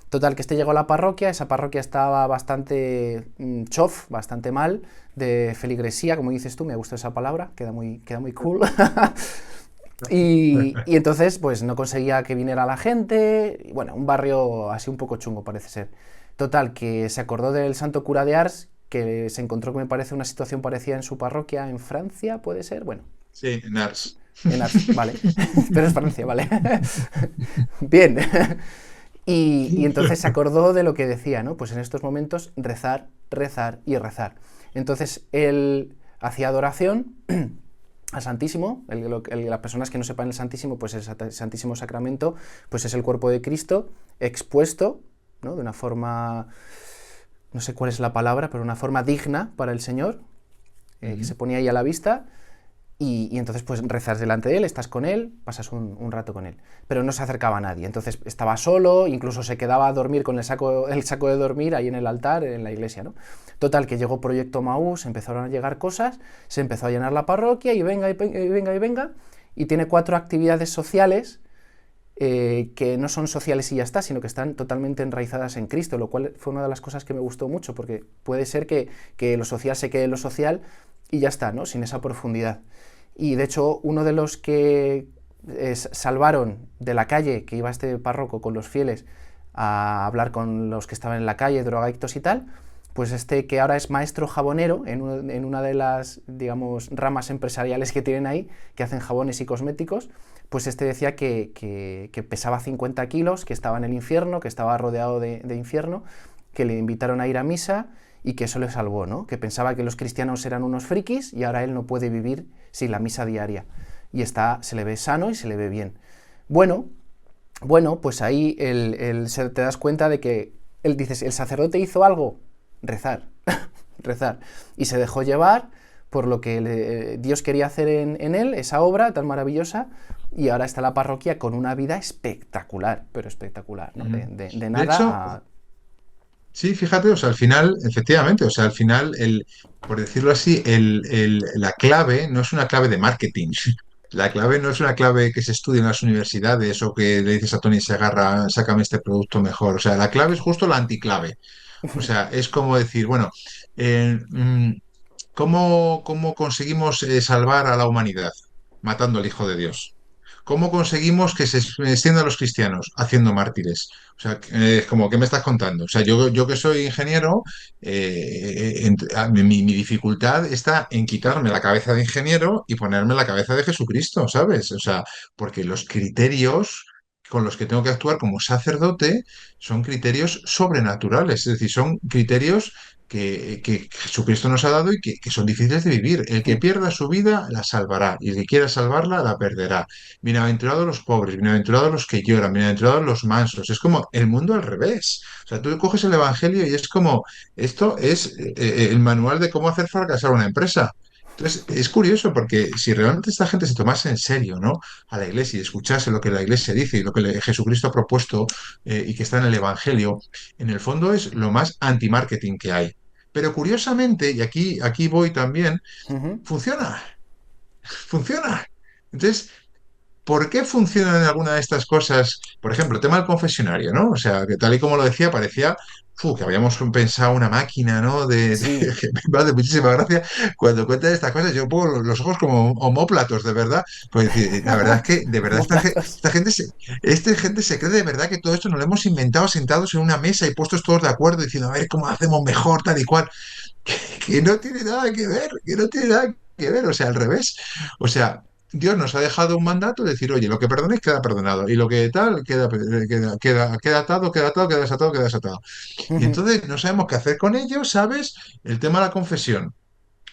Total, que este llegó a la parroquia, esa parroquia estaba bastante chof, bastante mal, de feligresía, como dices tú, me gusta esa palabra, queda muy cool. Y entonces, pues no conseguía que viniera la gente. Y, bueno, un barrio así un poco chungo, parece ser. Total, que se acordó del santo cura de Ars, que se encontró que me parece una situación parecida en su parroquia en Francia, puede ser. Bueno, Sí, Nars. en Ars, vale. Pero es Francia, vale. Bien. Y entonces se acordó de lo que decía, ¿no? Pues en estos momentos rezar, rezar y rezar. Entonces él hacía adoración al Santísimo, las personas que no sepan el Santísimo, pues el Santísimo Sacramento, pues es el cuerpo de Cristo expuesto, ¿no? De una forma, no sé cuál es la palabra, pero una forma digna para el Señor, que Ujú. se ponía ahí a la vista, y entonces pues rezas delante de él, estás con él, pasas un rato con él. Pero no se acercaba a nadie, entonces estaba solo, incluso se quedaba a dormir con el saco de dormir ahí en el altar, en la iglesia, ¿no? Total, que llegó Proyecto Maús, empezaron a llegar cosas, se empezó a llenar la parroquia y venga, y venga, y venga, y tiene 4 actividades sociales que no son sociales y ya está, sino que están totalmente enraizadas en Cristo, lo cual fue una de las cosas que me gustó mucho, porque puede ser que lo social se quede en lo social y ya está, ¿no? Sin esa profundidad. Y de hecho, uno de los que salvaron de la calle, que iba este párroco con los fieles a hablar con los que estaban en la calle, drogadictos y tal, pues este que ahora es maestro jabonero en una de las, digamos, ramas empresariales que tienen ahí, que hacen jabones y cosméticos, pues este decía que pesaba 50 kilos, que estaba en el infierno, que estaba rodeado de infierno, que le invitaron a ir a misa y que eso le salvó, ¿no? Que pensaba que los cristianos eran unos frikis y ahora él no puede vivir sin la misa diaria. Y se le ve sano y se le ve bien. Bueno, pues ahí te das cuenta de que él dices, el sacerdote hizo algo, rezar, rezar. Y se dejó llevar por lo que Dios quería hacer en él, esa obra tan maravillosa, y ahora está la parroquia con una vida espectacular, pero espectacular, ¿no? Ujú. De De nada hecho, a... sí, fíjate, o sea, al final, efectivamente, o sea, al final, por decirlo así, la clave no es una clave de marketing. La clave no es una clave que se estudia en las universidades o que le dices a Tony Segarra, sácame este producto mejor. O sea, la clave es justo la anticlave. O sea, es como decir, bueno, eh, mm, ¿cómo conseguimos salvar a la humanidad? Matando al Hijo de Dios. ¿Cómo conseguimos que se extiendan los cristianos? Haciendo mártires. O sea, es como, ¿qué me estás contando? O sea, yo que soy ingeniero, mi dificultad está en quitarme la cabeza de ingeniero y ponerme la cabeza de Jesucristo, ¿sabes? O sea, porque los criterios con los que tengo que actuar como sacerdote son criterios sobrenaturales, es decir, son criterios que Jesucristo nos ha dado y que son difíciles de vivir. El que Mm. pierda su vida la salvará y el que quiera salvarla la perderá. Bienaventurados los pobres, bienaventurados los que lloran, bienaventurados los mansos. Es como el mundo al revés. O sea, tú coges el Evangelio y es como, esto es el manual de cómo hacer fracasar una empresa. Entonces, es curioso porque si realmente esta gente se tomase en serio, ¿no? A la iglesia y escuchase lo que la iglesia dice y lo que Jesucristo ha propuesto y que está en el Evangelio, en el fondo es lo más anti-marketing que hay. Pero curiosamente, y aquí voy también, Ujú. funciona, funciona. Entonces, ¿por qué funcionan alguna de estas cosas? Por ejemplo, el tema del confesionario, ¿no? O sea, que tal y como lo decía, parecía que habíamos pensado una máquina, ¿no? Sí, Que me hace muchísima gracia cuando cuentan estas cosas. Yo pongo los ojos como homóplatos, de verdad. Pues la verdad es que, de verdad, como platos. esta gente se cree de verdad que todo esto nos lo hemos inventado sentados en una mesa y puestos todos de acuerdo diciendo, a ver cómo hacemos mejor, tal y cual. Que no tiene nada que ver, que no tiene nada que ver, o sea, al revés. O sea, Dios nos ha dejado un mandato de decir, oye, lo que perdonéis queda perdonado, y lo que tal queda atado, queda atado, queda desatado, queda desatado. Y Ujú. entonces no sabemos qué hacer con ello, ¿sabes? El tema de la confesión.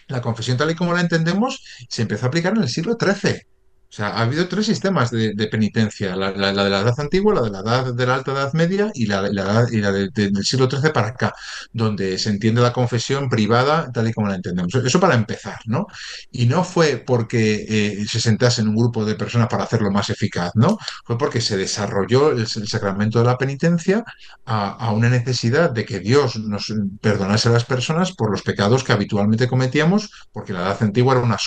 La confesión tal y como la entendemos se empezó a aplicar en el siglo XIII. O sea, ha habido tres sistemas de penitencia, la de la Edad Antigua, la de la Edad de la Alta Edad Media y del siglo XIII para acá, donde se entiende la confesión privada tal y como la entendemos. Eso para empezar, ¿no? Y no fue porque se sentase en un grupo de personas para hacerlo más eficaz, ¿no? Fue porque se desarrolló el sacramento de la penitencia a una necesidad de que Dios nos perdonase a las personas por los pecados que habitualmente cometíamos, porque la edad antigua era una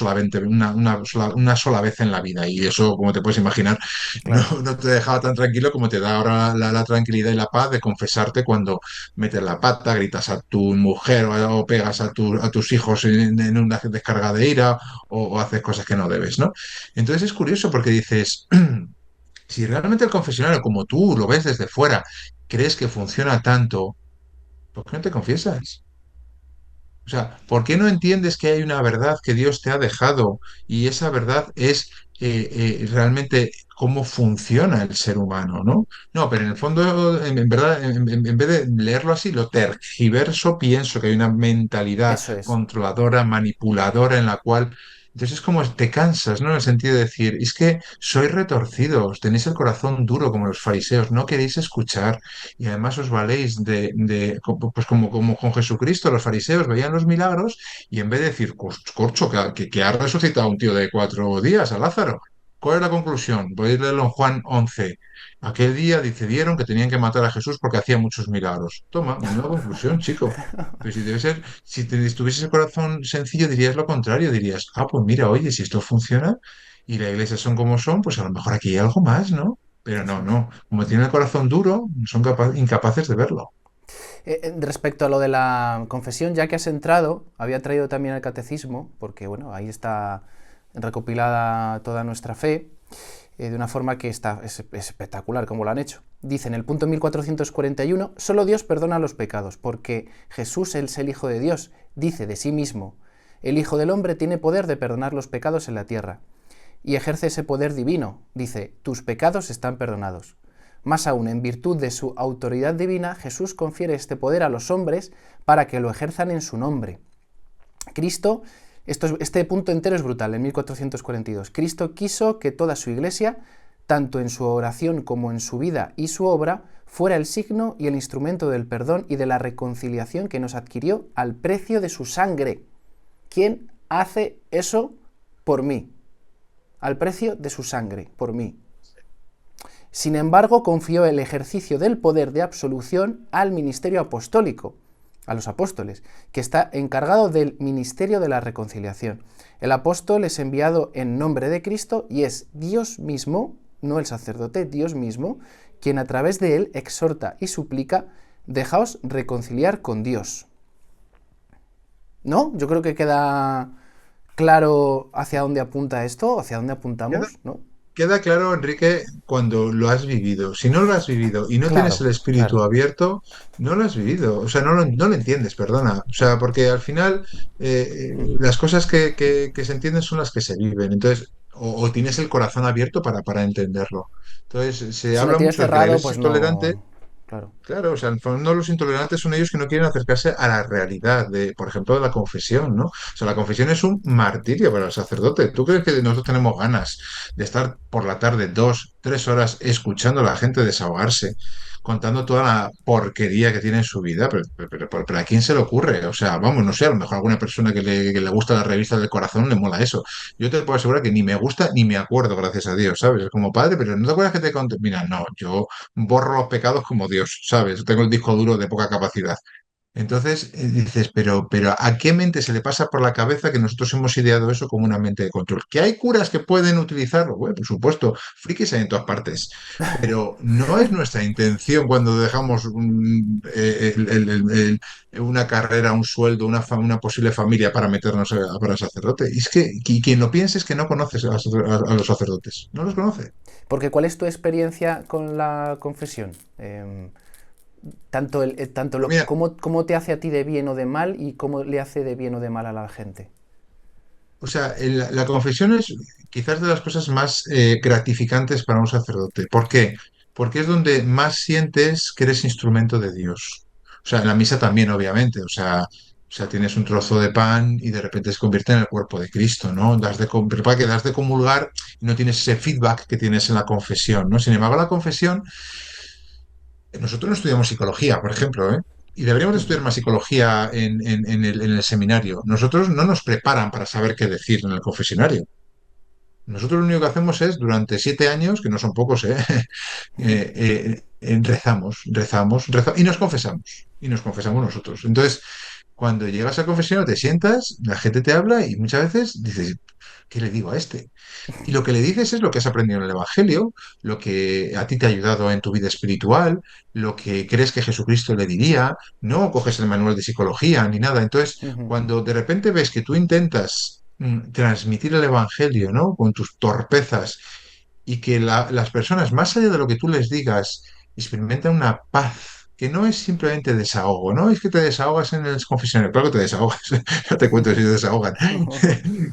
sola vez en la vida, y eso, como te puedes imaginar, no, Claro, no te dejaba tan tranquilo como te da ahora la tranquilidad y la paz de confesarte cuando metes la pata, gritas a tu mujer o pegas a tus hijos en una descarga de ira o haces cosas que no debes, ¿no? Entonces es curioso porque dices... Si realmente el confesionario, como tú lo ves desde fuera, crees que funciona tanto, ¿por qué no te confiesas? O sea, ¿por qué no entiendes que hay una verdad que Dios te ha dejado y esa verdad es realmente cómo funciona el ser humano, ¿no? No, pero en el fondo, en verdad, en vez de leerlo así, lo tergiverso, pienso que hay una mentalidad eso es. controladora, manipuladora en la cual... Entonces es como te cansas, ¿no? En el sentido de decir, es que sois retorcidos, tenéis el corazón duro como los fariseos, no queréis escuchar y además os valéis pues como con Jesucristo, los fariseos veían los milagros y en vez de decir, corcho, que ha resucitado un tío de 4 días, a Lázaro. ¿Cuál es la conclusión? Voy a leerlo en Juan 11. Aquel día decidieron que tenían que matar a Jesús porque hacía muchos milagros. Toma, menuda conclusión, chico. Pero si debe ser, si tuvieses el corazón sencillo, dirías lo contrario, dirías, pues mira, oye, si esto funciona y la iglesia son como son, pues a lo mejor aquí hay algo más, ¿no? Pero Eso no, es. no. Como tienen el corazón duro, son incapaces de verlo. Respecto a lo de la confesión, ya que has entrado, había traído también el catecismo, porque bueno, ahí está recopilada toda nuestra fe, de una forma que es espectacular como lo han hecho. Dice en el punto 1441, solo Dios perdona los pecados, porque Jesús es el Hijo de Dios, dice de sí mismo, el Hijo del Hombre tiene poder de perdonar los pecados en la tierra, y ejerce ese poder divino, dice, tus pecados están perdonados. Más aún, en virtud de su autoridad divina, Jesús confiere este poder a los hombres para que lo ejerzan en su nombre. Cristo, este punto entero es brutal, en 1442. Cristo quiso que toda su iglesia, tanto en su oración como en su vida y su obra, fuera el signo y el instrumento del perdón y de la reconciliación que nos adquirió al precio de su sangre. ¿Quién hace eso por mí? Al precio de su sangre, por mí. Sin embargo, confió el ejercicio del poder de absolución al ministerio apostólico, a los apóstoles, que está encargado del ministerio de la reconciliación. El apóstol es enviado en nombre de Cristo y es Dios mismo, no el sacerdote, Dios mismo, quien a través de él exhorta y suplica, dejaos reconciliar con Dios. ¿No? Yo creo que queda claro hacia dónde apunta esto, hacia dónde apuntamos, ¿no? Queda claro, Enrique, cuando lo has vivido. Si no lo has vivido y no tienes Claro, el espíritu claro. abierto, no lo has vivido. O sea, no lo entiendes, perdona. O sea, porque al final las cosas que se entienden son las que se viven. Entonces, o tienes el corazón abierto para entenderlo. Entonces, se Si lo habla tienes mucho de que la cerrado, iglesia es pues intolerante. no... Claro. Claro, o sea, en el fondo los intolerantes son ellos que no quieren acercarse a la realidad de, por ejemplo, de la confesión, ¿no? O sea, la confesión es un martirio para el sacerdote. ¿Tú crees que nosotros tenemos ganas de estar por la tarde 2, 3 horas escuchando a la gente desahogarse, contando toda la porquería que tiene en su vida? Pero ¿a quién se le ocurre? O sea, vamos, no sé, a lo mejor a alguna persona que le gusta la revista del corazón le mola eso. Yo te puedo asegurar que ni me gusta ni me acuerdo, gracias a Dios, ¿sabes? Es como padre, pero ¿no te acuerdas que te conté? Mira, no, yo borro los pecados como Dios, ¿sabes? Tengo el disco duro de poca capacidad. Entonces dices, pero ¿a qué mente se le pasa por la cabeza que nosotros hemos ideado eso como una mente de control? ¿Que hay curas que pueden utilizarlo? Bueno, por supuesto, frikis hay en todas partes, pero no es nuestra intención cuando dejamos una carrera, un sueldo, una posible familia para meternos para sacerdote. Y es que quien lo piense es que no conoces a los sacerdotes, no los conoce. Porque ¿cuál es tu experiencia con la confesión? Tanto Pues mira, cómo te hace a ti de bien o de mal y cómo le hace de bien o de mal a la gente. o sea, la confesión es quizás de las cosas más gratificantes para un sacerdote. ¿Por qué? Porque es donde más sientes que eres instrumento de Dios. O sea, en la misa también, obviamente. O sea, tienes un trozo de pan y de repente se convierte en el cuerpo de Cristo, ¿no? Pero para que das de comulgar y no tienes ese feedback que tienes en la confesión, ¿no? Sin embargo, la confesión, nosotros no estudiamos psicología, por ejemplo, ¿eh? Y deberíamos de estudiar más psicología en el seminario. Nosotros no nos preparan para saber qué decir en el confesionario. Nosotros lo único que hacemos es, durante 7 años, que no son pocos, rezamos y nos confesamos. Y nos confesamos nosotros. Entonces, cuando llegas al confesionario, te sientas, la gente te habla y muchas veces dices, ¿qué le digo a este? Y lo que le dices es lo que has aprendido en el Evangelio, lo que a ti te ha ayudado en tu vida espiritual, lo que crees que Jesucristo le diría, no coges el manual de psicología ni nada. Entonces, Ujú. cuando de repente ves que tú intentas transmitir el Evangelio, ¿no? Con tus torpezas y que las personas, más allá de lo que tú les digas, experimentan una paz que no es simplemente desahogo, ¿no? Es que te desahogas en el confesionario, claro que te desahogas, no te cuento si te desahogan.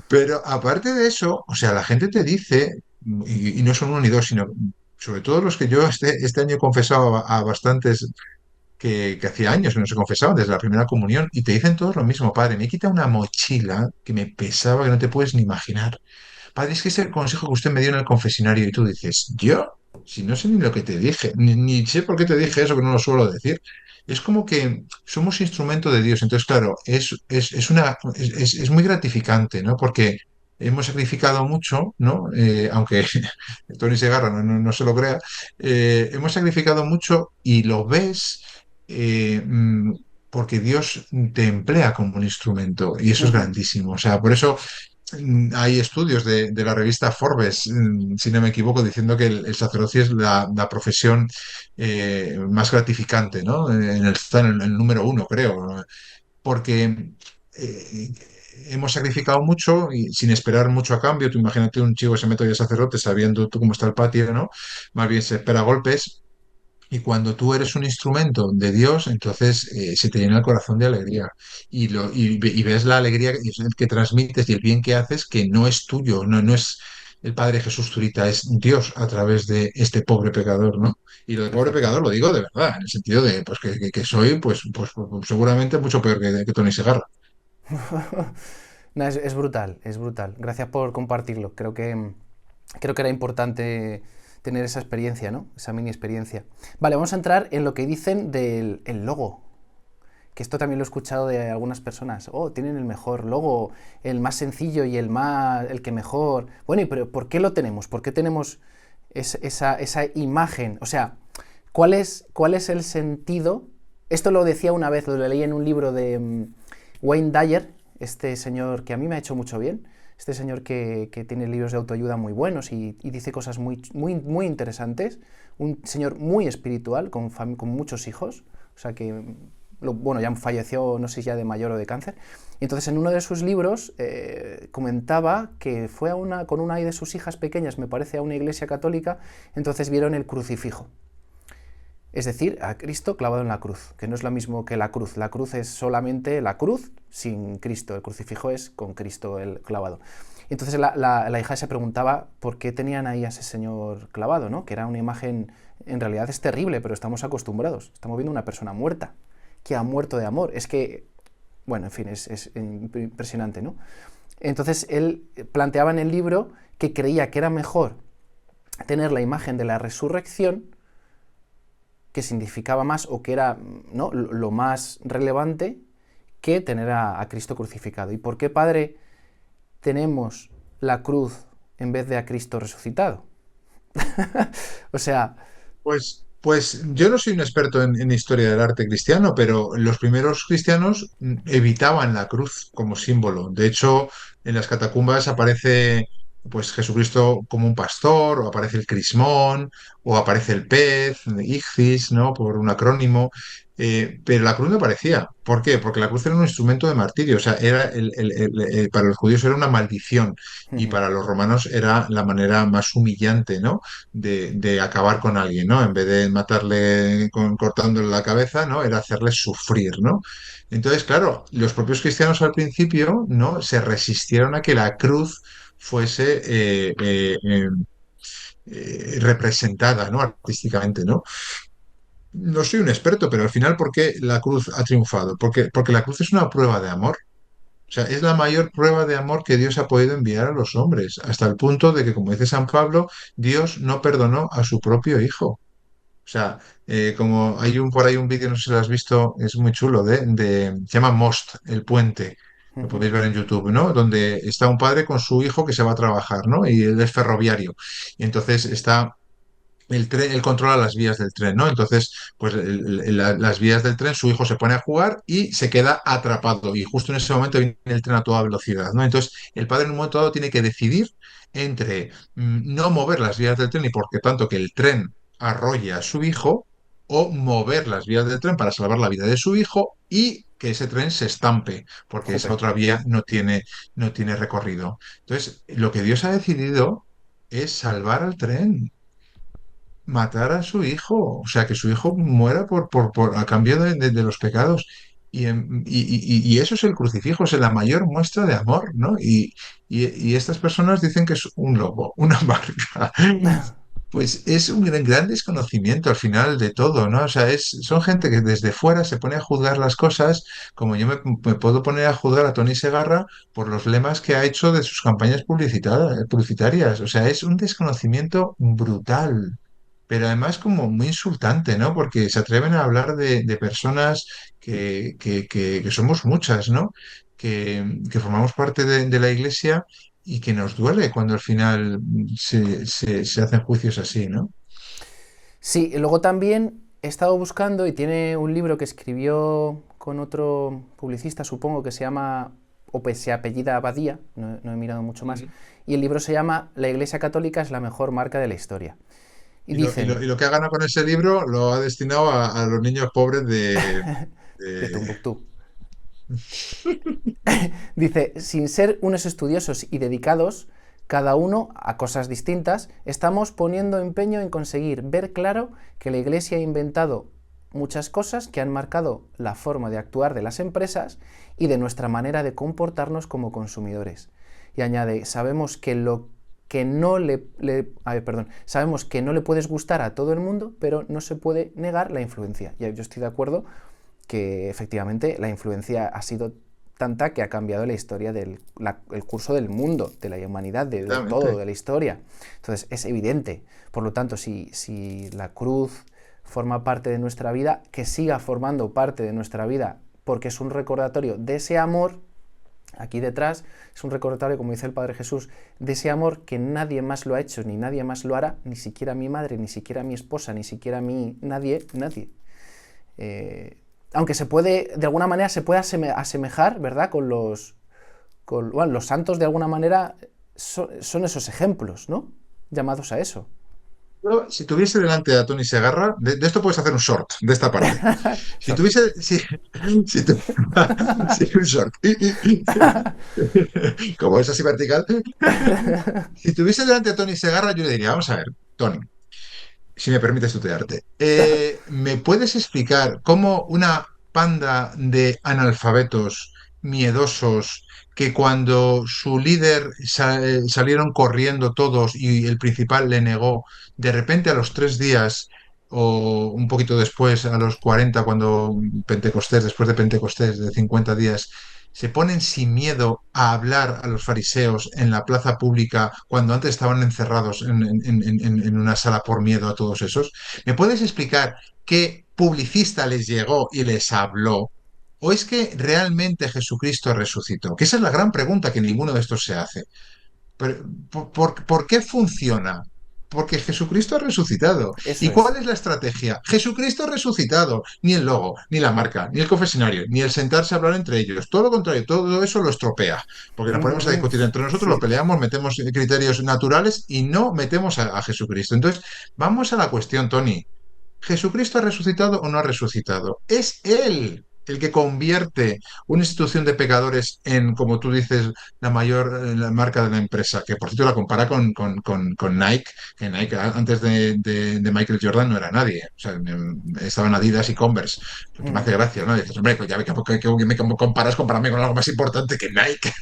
Pero aparte de eso, o sea, la gente te dice, y no son uno ni dos, sino sobre todo los que yo este año he confesado a bastantes que hacía años que no se confesaban desde la primera comunión, y te dicen todos lo mismo, padre, me quita una mochila que me pesaba que no te puedes ni imaginar. Padre, es que es el consejo que usted me dio en el confesionario y tú dices, ¿yo? Si no sé ni lo que te dije, ni sé por qué te dije eso, que no lo suelo decir. Es como que somos instrumento de Dios. Entonces, claro, es muy gratificante, ¿no? Porque hemos sacrificado mucho, ¿no? Aunque Tony Segarra no se lo crea, hemos sacrificado mucho y lo ves porque Dios te emplea como un instrumento y eso es Ujú. grandísimo. O sea, por eso hay estudios de la revista Forbes, si no me equivoco, diciendo que el sacerdocio es la profesión más gratificante, ¿no? Está en el número uno, creo, ¿no? Porque eh, hemos sacrificado mucho y sin esperar mucho a cambio. Tú imagínate un chico que se mete de sacerdote sabiendo tú cómo está el patio, ¿no? Más bien se espera golpes. Y cuando tú eres un instrumento de Dios, entonces se te llena el corazón de alegría. Y ves la alegría que transmites y el bien que haces, que no es tuyo, no es el Padre Jesús Zurita, es Dios a través de este pobre pecador, ¿no? Y lo de pobre Exacto. pecador lo digo de verdad, en el sentido de pues, que soy, pues, seguramente mucho peor que Tony Segarra. No, es brutal, es brutal. Gracias por compartirlo. Creo que era importante tener esa experiencia, ¿no? Esa mini experiencia. Vale, vamos a entrar en lo que dicen del el logo. Que esto también lo he escuchado de algunas personas. Oh, tienen el mejor logo, el más sencillo y el que mejor. Bueno, ¿y pero por qué lo tenemos? ¿Por qué tenemos esa imagen? O sea, ¿cuál es el sentido? Esto lo decía una vez, lo leí en un libro de Wayne Dyer, este señor que a mí me ha hecho mucho bien, este señor que tiene libros de autoayuda muy buenos y dice cosas muy, muy, muy interesantes, un señor muy espiritual, con muchos hijos, o sea que, bueno, ya falleció, no sé si ya de mayor o de cáncer, y entonces en uno de sus libros comentaba que fue con una de sus hijas pequeñas, me parece, a una iglesia católica, entonces vieron el crucifijo. Es decir, a Cristo clavado en la cruz, que no es lo mismo que la cruz. La cruz es solamente la cruz sin Cristo, el crucifijo es con Cristo el clavado. Entonces la hija se preguntaba por qué tenían ahí a ese señor clavado, ¿no? Que era una imagen, en realidad es terrible, pero estamos acostumbrados. Estamos viendo una persona muerta, que ha muerto de amor. Es que, bueno, en fin, es impresionante, ¿no? Entonces él planteaba en el libro que creía que era mejor tener la imagen de la resurrección, que significaba más o que era, ¿no?, lo más relevante, que tener a Cristo crucificado. ¿Y por qué, padre, tenemos la cruz en vez de a Cristo resucitado? O sea, Pues yo no soy un experto en historia del arte cristiano, pero los primeros cristianos evitaban la cruz como símbolo. De hecho, en las catacumbas aparece pues Jesucristo como un pastor, o aparece el crismón, o aparece el pez, Ichthys, ¿no? Por un acrónimo. Pero la cruz no aparecía. ¿Por qué? Porque la cruz era un instrumento de martirio. O sea, era para los judíos era una maldición y para los romanos era la manera más humillante, ¿no?, de acabar con alguien, ¿no? En vez de matarle cortándole la cabeza, ¿no? Era hacerle sufrir, ¿no? Entonces, claro, los propios cristianos al principio, ¿no? Se resistieron a que la cruz fuese representada, ¿no? Artísticamente, ¿no? No soy un experto, pero al final, ¿por qué la cruz ha triunfado? Porque la cruz es una prueba de amor. O sea, es la mayor prueba de amor que Dios ha podido enviar a los hombres, hasta el punto de que, como dice San Pablo, Dios no perdonó a su propio hijo. O sea, como hay por ahí un vídeo, no sé si lo has visto, es muy chulo, se llama Most, el puente, lo podéis ver en YouTube, ¿no? Donde está un padre con su hijo que se va a trabajar, ¿no? Y él es ferroviario. Y entonces está el tren, él controla las vías del tren, ¿no? Entonces, pues las vías del tren, su hijo se pone a jugar y se queda atrapado. Y justo en ese momento viene el tren a toda velocidad, ¿no? Entonces, el padre en un momento dado tiene que decidir entre no mover las vías del tren y por qué tanto que el tren arrolle a su hijo, o mover las vías del tren para salvar la vida de su hijo y que ese tren se estampe, porque esa jope. otra vía no tiene recorrido. Entonces, lo que Dios ha decidido es salvar al tren, matar a su hijo, o sea, que su hijo muera a cambio de los pecados. Y eso es el crucifijo, es la mayor muestra de amor, ¿no? Y estas personas dicen que es un lobo, una marca. Pues es un gran desconocimiento al final de todo, ¿no? O sea, son gente que desde fuera se pone a juzgar las cosas, como yo me puedo poner a juzgar a Tony Segarra por los lemas que ha hecho de sus campañas publicitarias. O sea, es un desconocimiento brutal, pero además como muy insultante, ¿no? Porque se atreven a hablar de personas que somos muchas, ¿no? Que formamos parte de la iglesia y que nos duele cuando al final se hacen juicios así, ¿no? Sí, y luego también he estado buscando y tiene un libro que escribió con otro publicista, supongo, que se llama, o se apellida Abadía, no he mirado mucho más, Ujú. y el libro se llama La Iglesia Católica es la mejor marca de la historia. Y Y lo, y dicen, lo- y lo que ha ganado con ese libro lo ha destinado a los niños pobres de de- Tombuctú, dice, sin ser unos estudiosos y dedicados, cada uno a cosas distintas, estamos poniendo empeño en conseguir ver claro que la Iglesia ha inventado muchas cosas que han marcado la forma de actuar de las empresas y de nuestra manera de comportarnos como consumidores. Y añade, sabemos que lo que no sabemos que no le puedes gustar a todo el mundo, pero no se puede negar la influencia. Y yo estoy de acuerdo que efectivamente la influencia ha sido tanta que ha cambiado la historia el curso del mundo, de la humanidad, de todo, Exactamente. de la historia. Entonces es evidente. Por lo tanto, si la cruz forma parte de nuestra vida, que siga formando parte de nuestra vida, porque es un recordatorio de ese amor. Aquí detrás es un recordatorio, como dice el Padre Jesús, de ese amor que nadie más lo ha hecho, ni nadie más lo hará, ni siquiera mi madre, ni siquiera mi esposa, ni siquiera nadie. Aunque se puede, de alguna manera se puede asemejar, ¿verdad? Bueno, los santos de alguna manera son esos ejemplos, ¿no? Llamados a eso. Yo, si tuviese delante a Tony Segarra, de esto puedes hacer un short, de esta parte. Si Short. tuviese, si, si tu- sí, un short. Como es así vertical. Si tuviese delante a Tony Segarra, yo le diría, vamos a ver, Tony, si me permites tutearte, ¿me puedes explicar cómo una panda de analfabetos miedosos que cuando su líder salieron corriendo todos y el principal le negó, de repente a los 3 días o un poquito después, a los 40 cuando Pentecostés, después de Pentecostés, de 50 días, se ponen sin miedo a hablar a los fariseos en la plaza pública cuando antes estaban encerrados en una sala por miedo a todos esos? ¿Me puedes explicar qué publicista les llegó y les habló? ¿O es que realmente Jesucristo resucitó? Que esa es la gran pregunta que ninguno de estos se hace. Pero, ¿por qué funciona? Porque Jesucristo ha resucitado. Eso ¿Y es. cuál es la estrategia? Jesucristo ha resucitado. Ni el logo, ni la marca, ni el confesionario, ni el sentarse a hablar entre ellos. Todo lo contrario, todo eso lo estropea. Porque nos ponemos a discutir entre nosotros, lo Sí, peleamos, metemos criterios naturales y no metemos a Jesucristo. Entonces, vamos a la cuestión, Tony. ¿Jesucristo ha resucitado o no ha resucitado? Es Él el que convierte una institución de pecadores en, como tú dices, la mayor la marca de la empresa, que por cierto la compara con Nike, que Nike antes de Michael Jordan no era nadie, o sea, estaban Adidas y Converse, lo que me hace gracia, ¿no? Dices, hombre, pues ya que me comparas, compárame con algo más importante que Nike.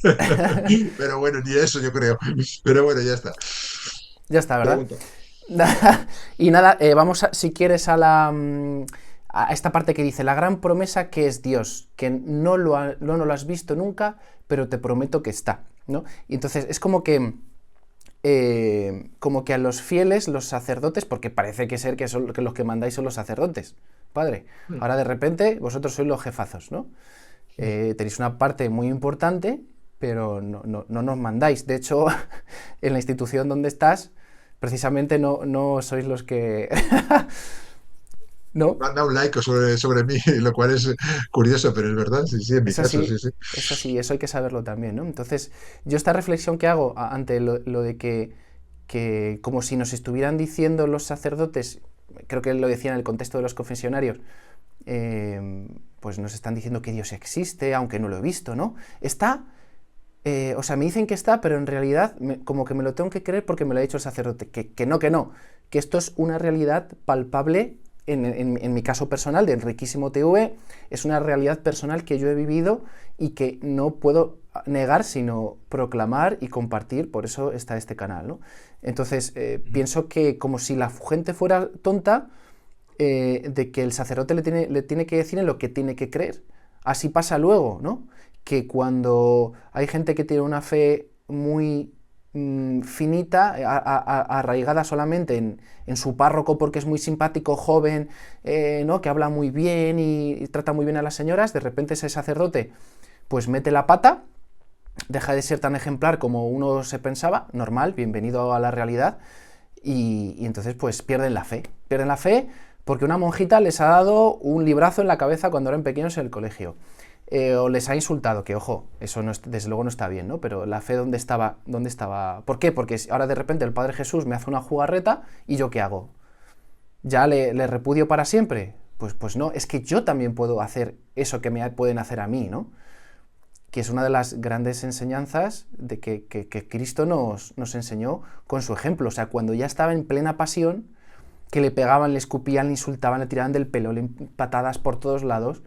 Pero bueno, ni eso yo creo. Pero bueno, ya está. ya está, ¿verdad? Pregunta. Y nada, vamos, si quieres, a esta parte que dice, la gran promesa que es Dios, que no lo has visto nunca, pero te prometo que está, ¿no? Y entonces es como que a los fieles, los sacerdotes, porque parece que los que mandáis son los sacerdotes, padre, ahora de repente vosotros sois los jefazos, ¿no? Tenéis una parte muy importante, pero no nos mandáis. De hecho, en la institución donde estás, precisamente no sois los que... ¿No? Manda un like sobre mí, lo cual es curioso, pero es verdad, sí, sí, en mi Es caso, sí, así, sí. es así, eso hay que saberlo también, ¿no? Entonces, yo esta reflexión que hago ante lo de que como si nos estuvieran diciendo los sacerdotes, creo que lo decía en el contexto de los confesionarios, pues nos están diciendo que Dios existe, aunque no lo he visto, ¿no? Está, o sea, me dicen que está, pero en realidad como que me lo tengo que creer porque me lo ha dicho el sacerdote, que no, que esto es una realidad palpable en mi caso personal de Riquísimo TV, es una realidad personal que yo he vivido y que no puedo negar, sino proclamar y compartir, por eso está este canal, ¿no? Entonces, pienso que como si la gente fuera tonta, de que el sacerdote le tiene que decir en lo que tiene que creer. Así pasa luego, ¿no? Que cuando hay gente que tiene una fe muy finita, arraigada solamente en su párroco porque es muy simpático, joven, ¿no? Que habla muy bien y trata muy bien a las señoras, de repente ese sacerdote pues mete la pata, deja de ser tan ejemplar como uno se pensaba, normal, bienvenido a la realidad, y entonces pues pierden la fe porque una monjita les ha dado un librazo en la cabeza cuando eran pequeños en el colegio. O les ha insultado, que ojo, eso no desde luego no está bien, ¿no? Pero la fe, ¿dónde estaba? ¿Dónde estaba? ¿Por qué? Porque ahora de repente el Padre Jesús me hace una jugarreta y ¿yo qué hago? ¿Ya le repudio para siempre? Pues no, es que yo también puedo hacer eso que me pueden hacer a mí, ¿no? Que es una de las grandes enseñanzas de que Cristo nos enseñó con su ejemplo. O sea, cuando ya estaba en plena pasión, que le pegaban, le escupían, le insultaban, le tiraban del pelo, le patadas por todos lados,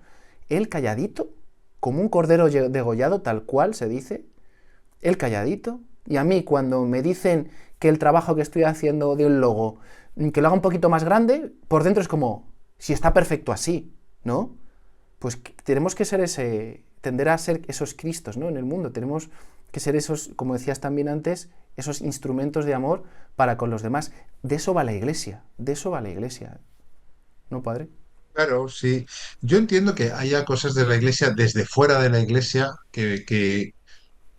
él calladito, como un cordero degollado, tal cual se dice, él calladito. Y a mí cuando me dicen que el trabajo que estoy haciendo de un logo, que lo haga un poquito más grande, por dentro es como, si está perfecto así, ¿no? Pues tenemos que tender a ser esos Cristos, ¿no? En el mundo, tenemos que ser esos, como decías también antes, esos instrumentos de amor para con los demás. De eso va la Iglesia, ¿no, padre? Claro, sí. Yo entiendo que haya cosas de la iglesia desde fuera de la iglesia que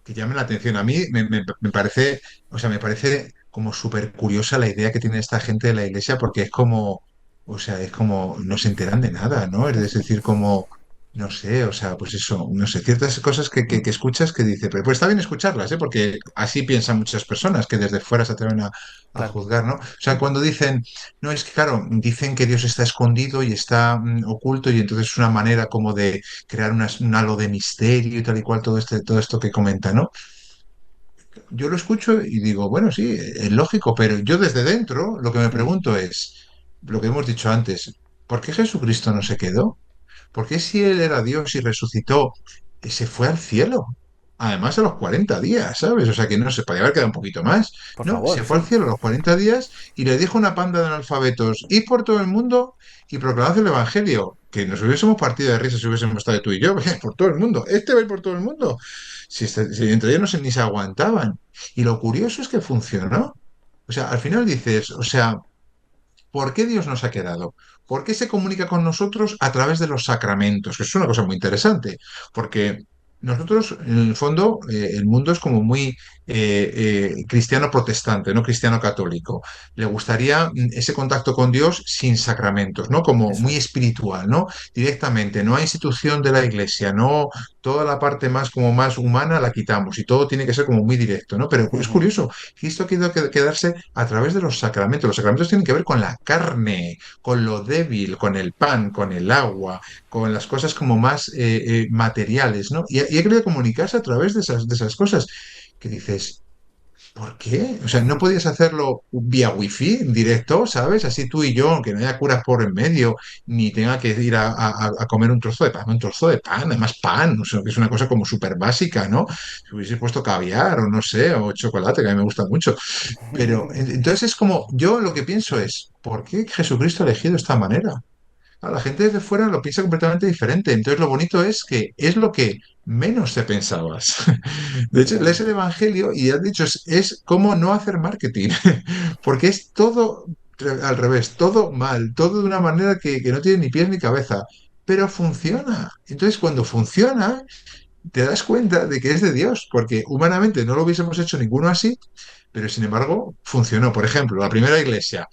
llamen la atención. A mí me parece, o sea, me parece como súper curiosa la idea que tiene esta gente de la iglesia porque es como, o sea, es como no se enteran de nada, ¿no? Es decir, como, no sé, o sea, pues eso, no sé, ciertas cosas que escuchas que dice, pero pues está bien escucharlas, ¿eh? Porque así piensan muchas personas que desde fuera se atreven a Claro, juzgar, ¿no? O sea, cuando dicen, no, es que claro, dicen que Dios está escondido y está oculto y entonces es una manera como de crear un halo de misterio y tal y cual, todo esto que comenta, ¿no? Yo lo escucho y digo, bueno, sí, es lógico, pero yo desde dentro lo que me pregunto es, lo que hemos dicho antes, ¿por qué Jesucristo no se quedó? ¿Por qué si Él era Dios y resucitó? se fue al cielo. Además, a los 40 días, ¿sabes? O sea que no se podía haber quedado un poquito más. Por No, favor, se fue al sí. cielo a los 40 días y le dijo a una panda de analfabetos: id por todo el mundo y proclamad el evangelio. Que nos hubiésemos partido de risa si hubiésemos estado tú y yo, por todo el mundo. Este va a ir por todo el mundo. Si entre ellos ni se aguantaban. Y lo curioso es que funcionó. O sea, al final dices, o sea, ¿por qué Dios nos ha quedado? ¿Por qué se comunica con nosotros a través de los sacramentos? Que es una cosa muy interesante, porque nosotros, en el fondo, el mundo es como muy cristiano protestante, no cristiano católico. Le gustaría ese contacto con Dios sin sacramentos, ¿no? Como Eso muy es. espiritual, ¿no? Directamente, no hay institución de la iglesia, no toda la parte más como más humana la quitamos y todo tiene que ser como muy directo, ¿no? Pero es Ujú. curioso, Cristo ha querido quedarse a través de los sacramentos. Los sacramentos tienen que ver con la carne, con lo débil, con el pan, con el agua, con las cosas como más materiales, ¿no? Y ha querido comunicarse a través de esas cosas que dices, ¿por qué? O sea, no podías hacerlo vía wifi, directo, ¿sabes? Así tú y yo, aunque no haya curas por en medio, ni tenga que ir a comer un trozo de pan, además pan, o sea, que es una cosa como súper básica, ¿no? Si hubiese puesto caviar o no sé, o chocolate, que a mí me gusta mucho. Pero entonces es como, yo lo que pienso es, ¿por qué Jesucristo ha elegido esta manera? La gente desde fuera lo piensa completamente diferente. Entonces lo bonito es que es lo que menos te pensabas. De hecho, lees el Totalmente. Evangelio y has dicho, es cómo no hacer marketing, porque es todo al revés, todo mal, todo de una manera que no tiene ni pies ni cabeza, pero funciona. Entonces cuando funciona, te das cuenta de que es de Dios, porque humanamente no lo hubiésemos hecho ninguno así, pero sin embargo funcionó. Por ejemplo, la primera iglesia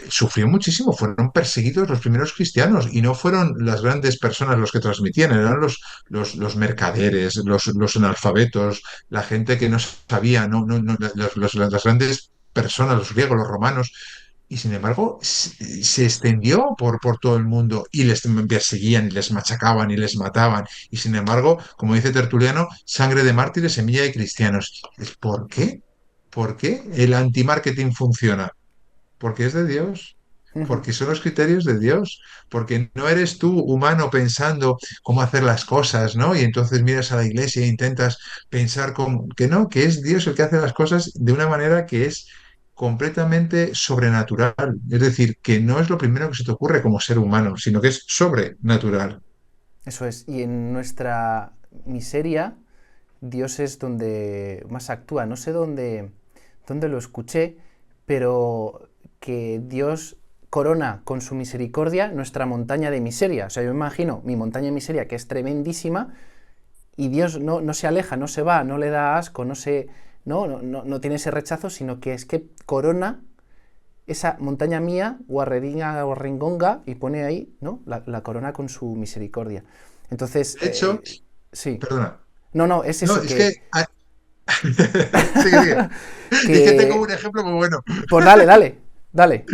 sufrió muchísimo, fueron perseguidos los primeros cristianos y no fueron las grandes personas los que transmitían, eran los mercaderes, los analfabetos, la gente que no sabía, las grandes personas, los griegos, los romanos. Y sin embargo, se extendió por todo el mundo y les perseguían y les machacaban y les mataban. Y sin embargo, como dice Tertuliano, sangre de mártires, semilla de cristianos. ¿Por qué? ¿Por qué el anti-marketing funciona? Porque es de Dios, Ujú. porque son los criterios de Dios, porque no eres tú humano pensando cómo hacer las cosas, ¿no? Y entonces miras a la iglesia e intentas pensar como que no, que es Dios el que hace las cosas de una manera que es completamente sobrenatural. Es decir, que no es lo primero que se te ocurre como ser humano, sino que es sobrenatural. Eso es. Y en nuestra miseria, Dios es donde más actúa. No sé dónde lo escuché, pero que Dios corona con su misericordia nuestra montaña de miseria. O sea, yo me imagino mi montaña de miseria, que es tremendísima, y Dios no se aleja, no se va, no le da asco, no tiene ese rechazo, sino que es que corona esa montaña mía, Guarreringa, Guarringonga, y pone ahí, ¿no? La corona con su misericordia. Entonces, De hecho, sí. perdona, No, es no, eso, es que... sigue, sigue. Es que tengo un que... ejemplo muy bueno. Pues dale.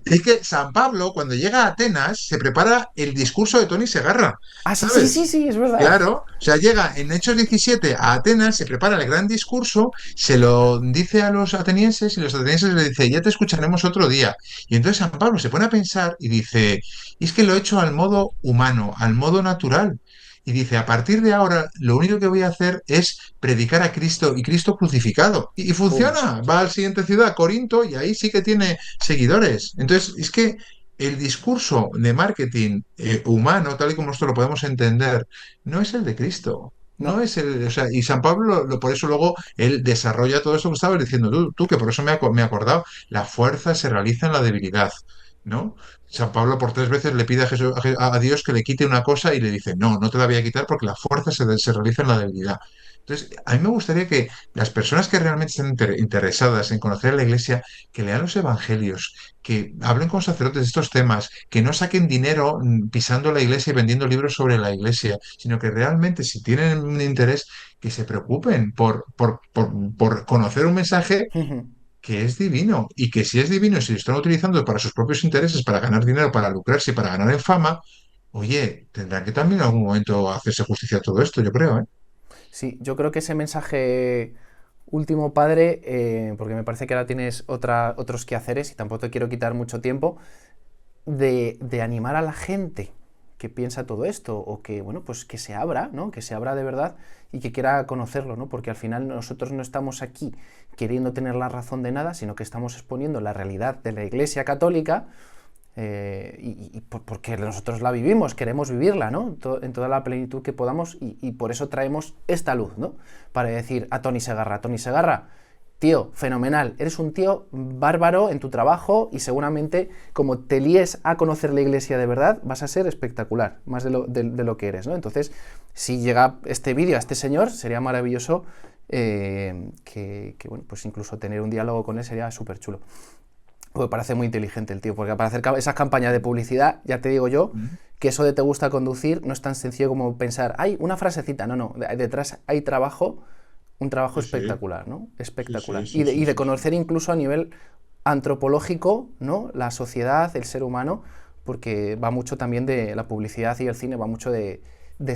Es que San Pablo, cuando llega a Atenas, se prepara el discurso de Tony Segarra, Ah, ¿sabes? sí, es verdad. Claro, o sea, llega en Hechos 17 a Atenas, se prepara el gran discurso, se lo dice a los atenienses y los atenienses le dicen, ya te escucharemos otro día. Y entonces San Pablo se pone a pensar y dice, es que lo he hecho al modo humano, al modo natural. Y dice, a partir de ahora, lo único que voy a hacer es predicar a Cristo y Cristo crucificado. Y Pum. funciona, va a la siguiente ciudad, Corinto, y ahí sí que tiene seguidores. Entonces, es que el discurso de marketing humano, tal y como nosotros lo podemos entender, no es el de Cristo. No No. es el, o sea, y San Pablo, por eso luego él desarrolla todo eso que estabas diciendo tú, que por eso me he acordado, la fuerza se realiza en la debilidad, ¿no? San Pablo por 3 veces le pide a Dios que le quite una cosa y le dice, no, no te la voy a quitar porque la fuerza se realiza en la debilidad. Entonces, a mí me gustaría que las personas que realmente estén interesadas en conocer a la Iglesia, que lean los evangelios, que hablen con sacerdotes de estos temas, que no saquen dinero pisando la iglesia y vendiendo libros sobre la iglesia, sino que realmente, si tienen un interés, que se preocupen por conocer un mensaje que es divino y que si es divino y si lo están utilizando para sus propios intereses, para ganar dinero, para lucrarse y para ganar en fama, oye, tendrán que también en algún momento hacerse justicia a todo esto, yo creo, ¿eh? Sí, yo creo que ese mensaje último, padre, porque me parece que ahora tienes otros quehaceres y tampoco te quiero quitar mucho tiempo, de animar a la gente que piensa todo esto, o que, bueno, pues que se abra, ¿no? Que se abra de verdad y que quiera conocerlo, ¿no? Porque al final nosotros no estamos aquí queriendo tener la razón de nada, sino que estamos exponiendo la realidad de la Iglesia Católica, porque nosotros la vivimos, queremos vivirla, ¿no? En toda la plenitud que podamos, y por eso traemos esta luz, ¿no? Para decir a Toni Segarra, tío, fenomenal, eres un tío bárbaro en tu trabajo y seguramente como te líes a conocer la Iglesia de verdad vas a ser espectacular, más de lo que eres, ¿no? Entonces, si llega este vídeo a este señor, sería maravilloso bueno, pues incluso tener un diálogo con él sería súper chulo. Me parece muy inteligente el tío, porque para hacer esas campañas de publicidad, ya te digo yo, que eso de te gusta conducir no es tan sencillo como pensar, hay una frasecita, no, detrás hay trabajo, un trabajo espectacular, ¿no? Espectacular. Y de conocer incluso a nivel antropológico, ¿no? La sociedad, el ser humano, porque va mucho también de la publicidad y el cine, va mucho de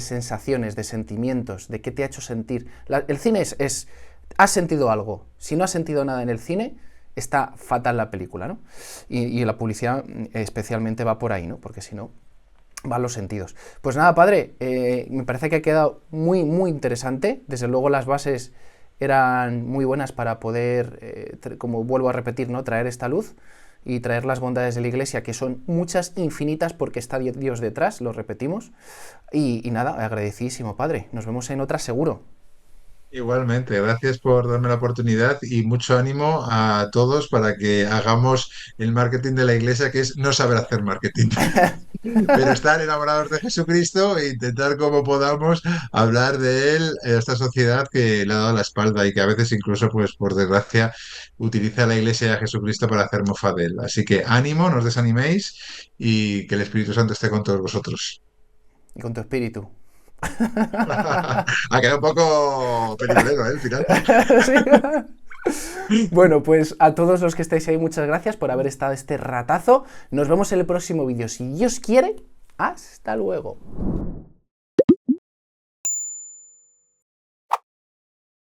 sensaciones, de sentimientos, de qué te ha hecho sentir. El cine has sentido algo. Si no has sentido nada en el cine, está fatal la película, ¿no? Y la publicidad especialmente va por ahí, ¿no? Porque si no, van los sentidos. Pues nada, padre, me parece que ha quedado muy, muy interesante. Desde luego las bases eran muy buenas para poder, como vuelvo a repetir, ¿no? Traer esta luz y traer las bondades de la Iglesia, que son muchas, infinitas, porque está Dios detrás, lo repetimos. Y nada, agradecidísimo, padre. Nos vemos en otra seguro. Igualmente, gracias por darme la oportunidad y mucho ánimo a todos para que hagamos el marketing de la Iglesia, que es no saber hacer marketing, pero estar enamorados de Jesucristo e intentar como podamos hablar de él a esta sociedad que le ha dado la espalda y que a veces incluso, pues por desgracia, utiliza a la Iglesia y a Jesucristo para hacer mofa de él. Así que ánimo, no os desaniméis y que el Espíritu Santo esté con todos vosotros. Y con tu espíritu. Ha quedado un poco peliculero, ¿eh? El final. Sí. Bueno, pues a todos los que estáis ahí, muchas gracias por haber estado este ratazo. Nos vemos en el próximo vídeo. Si Dios quiere, hasta luego.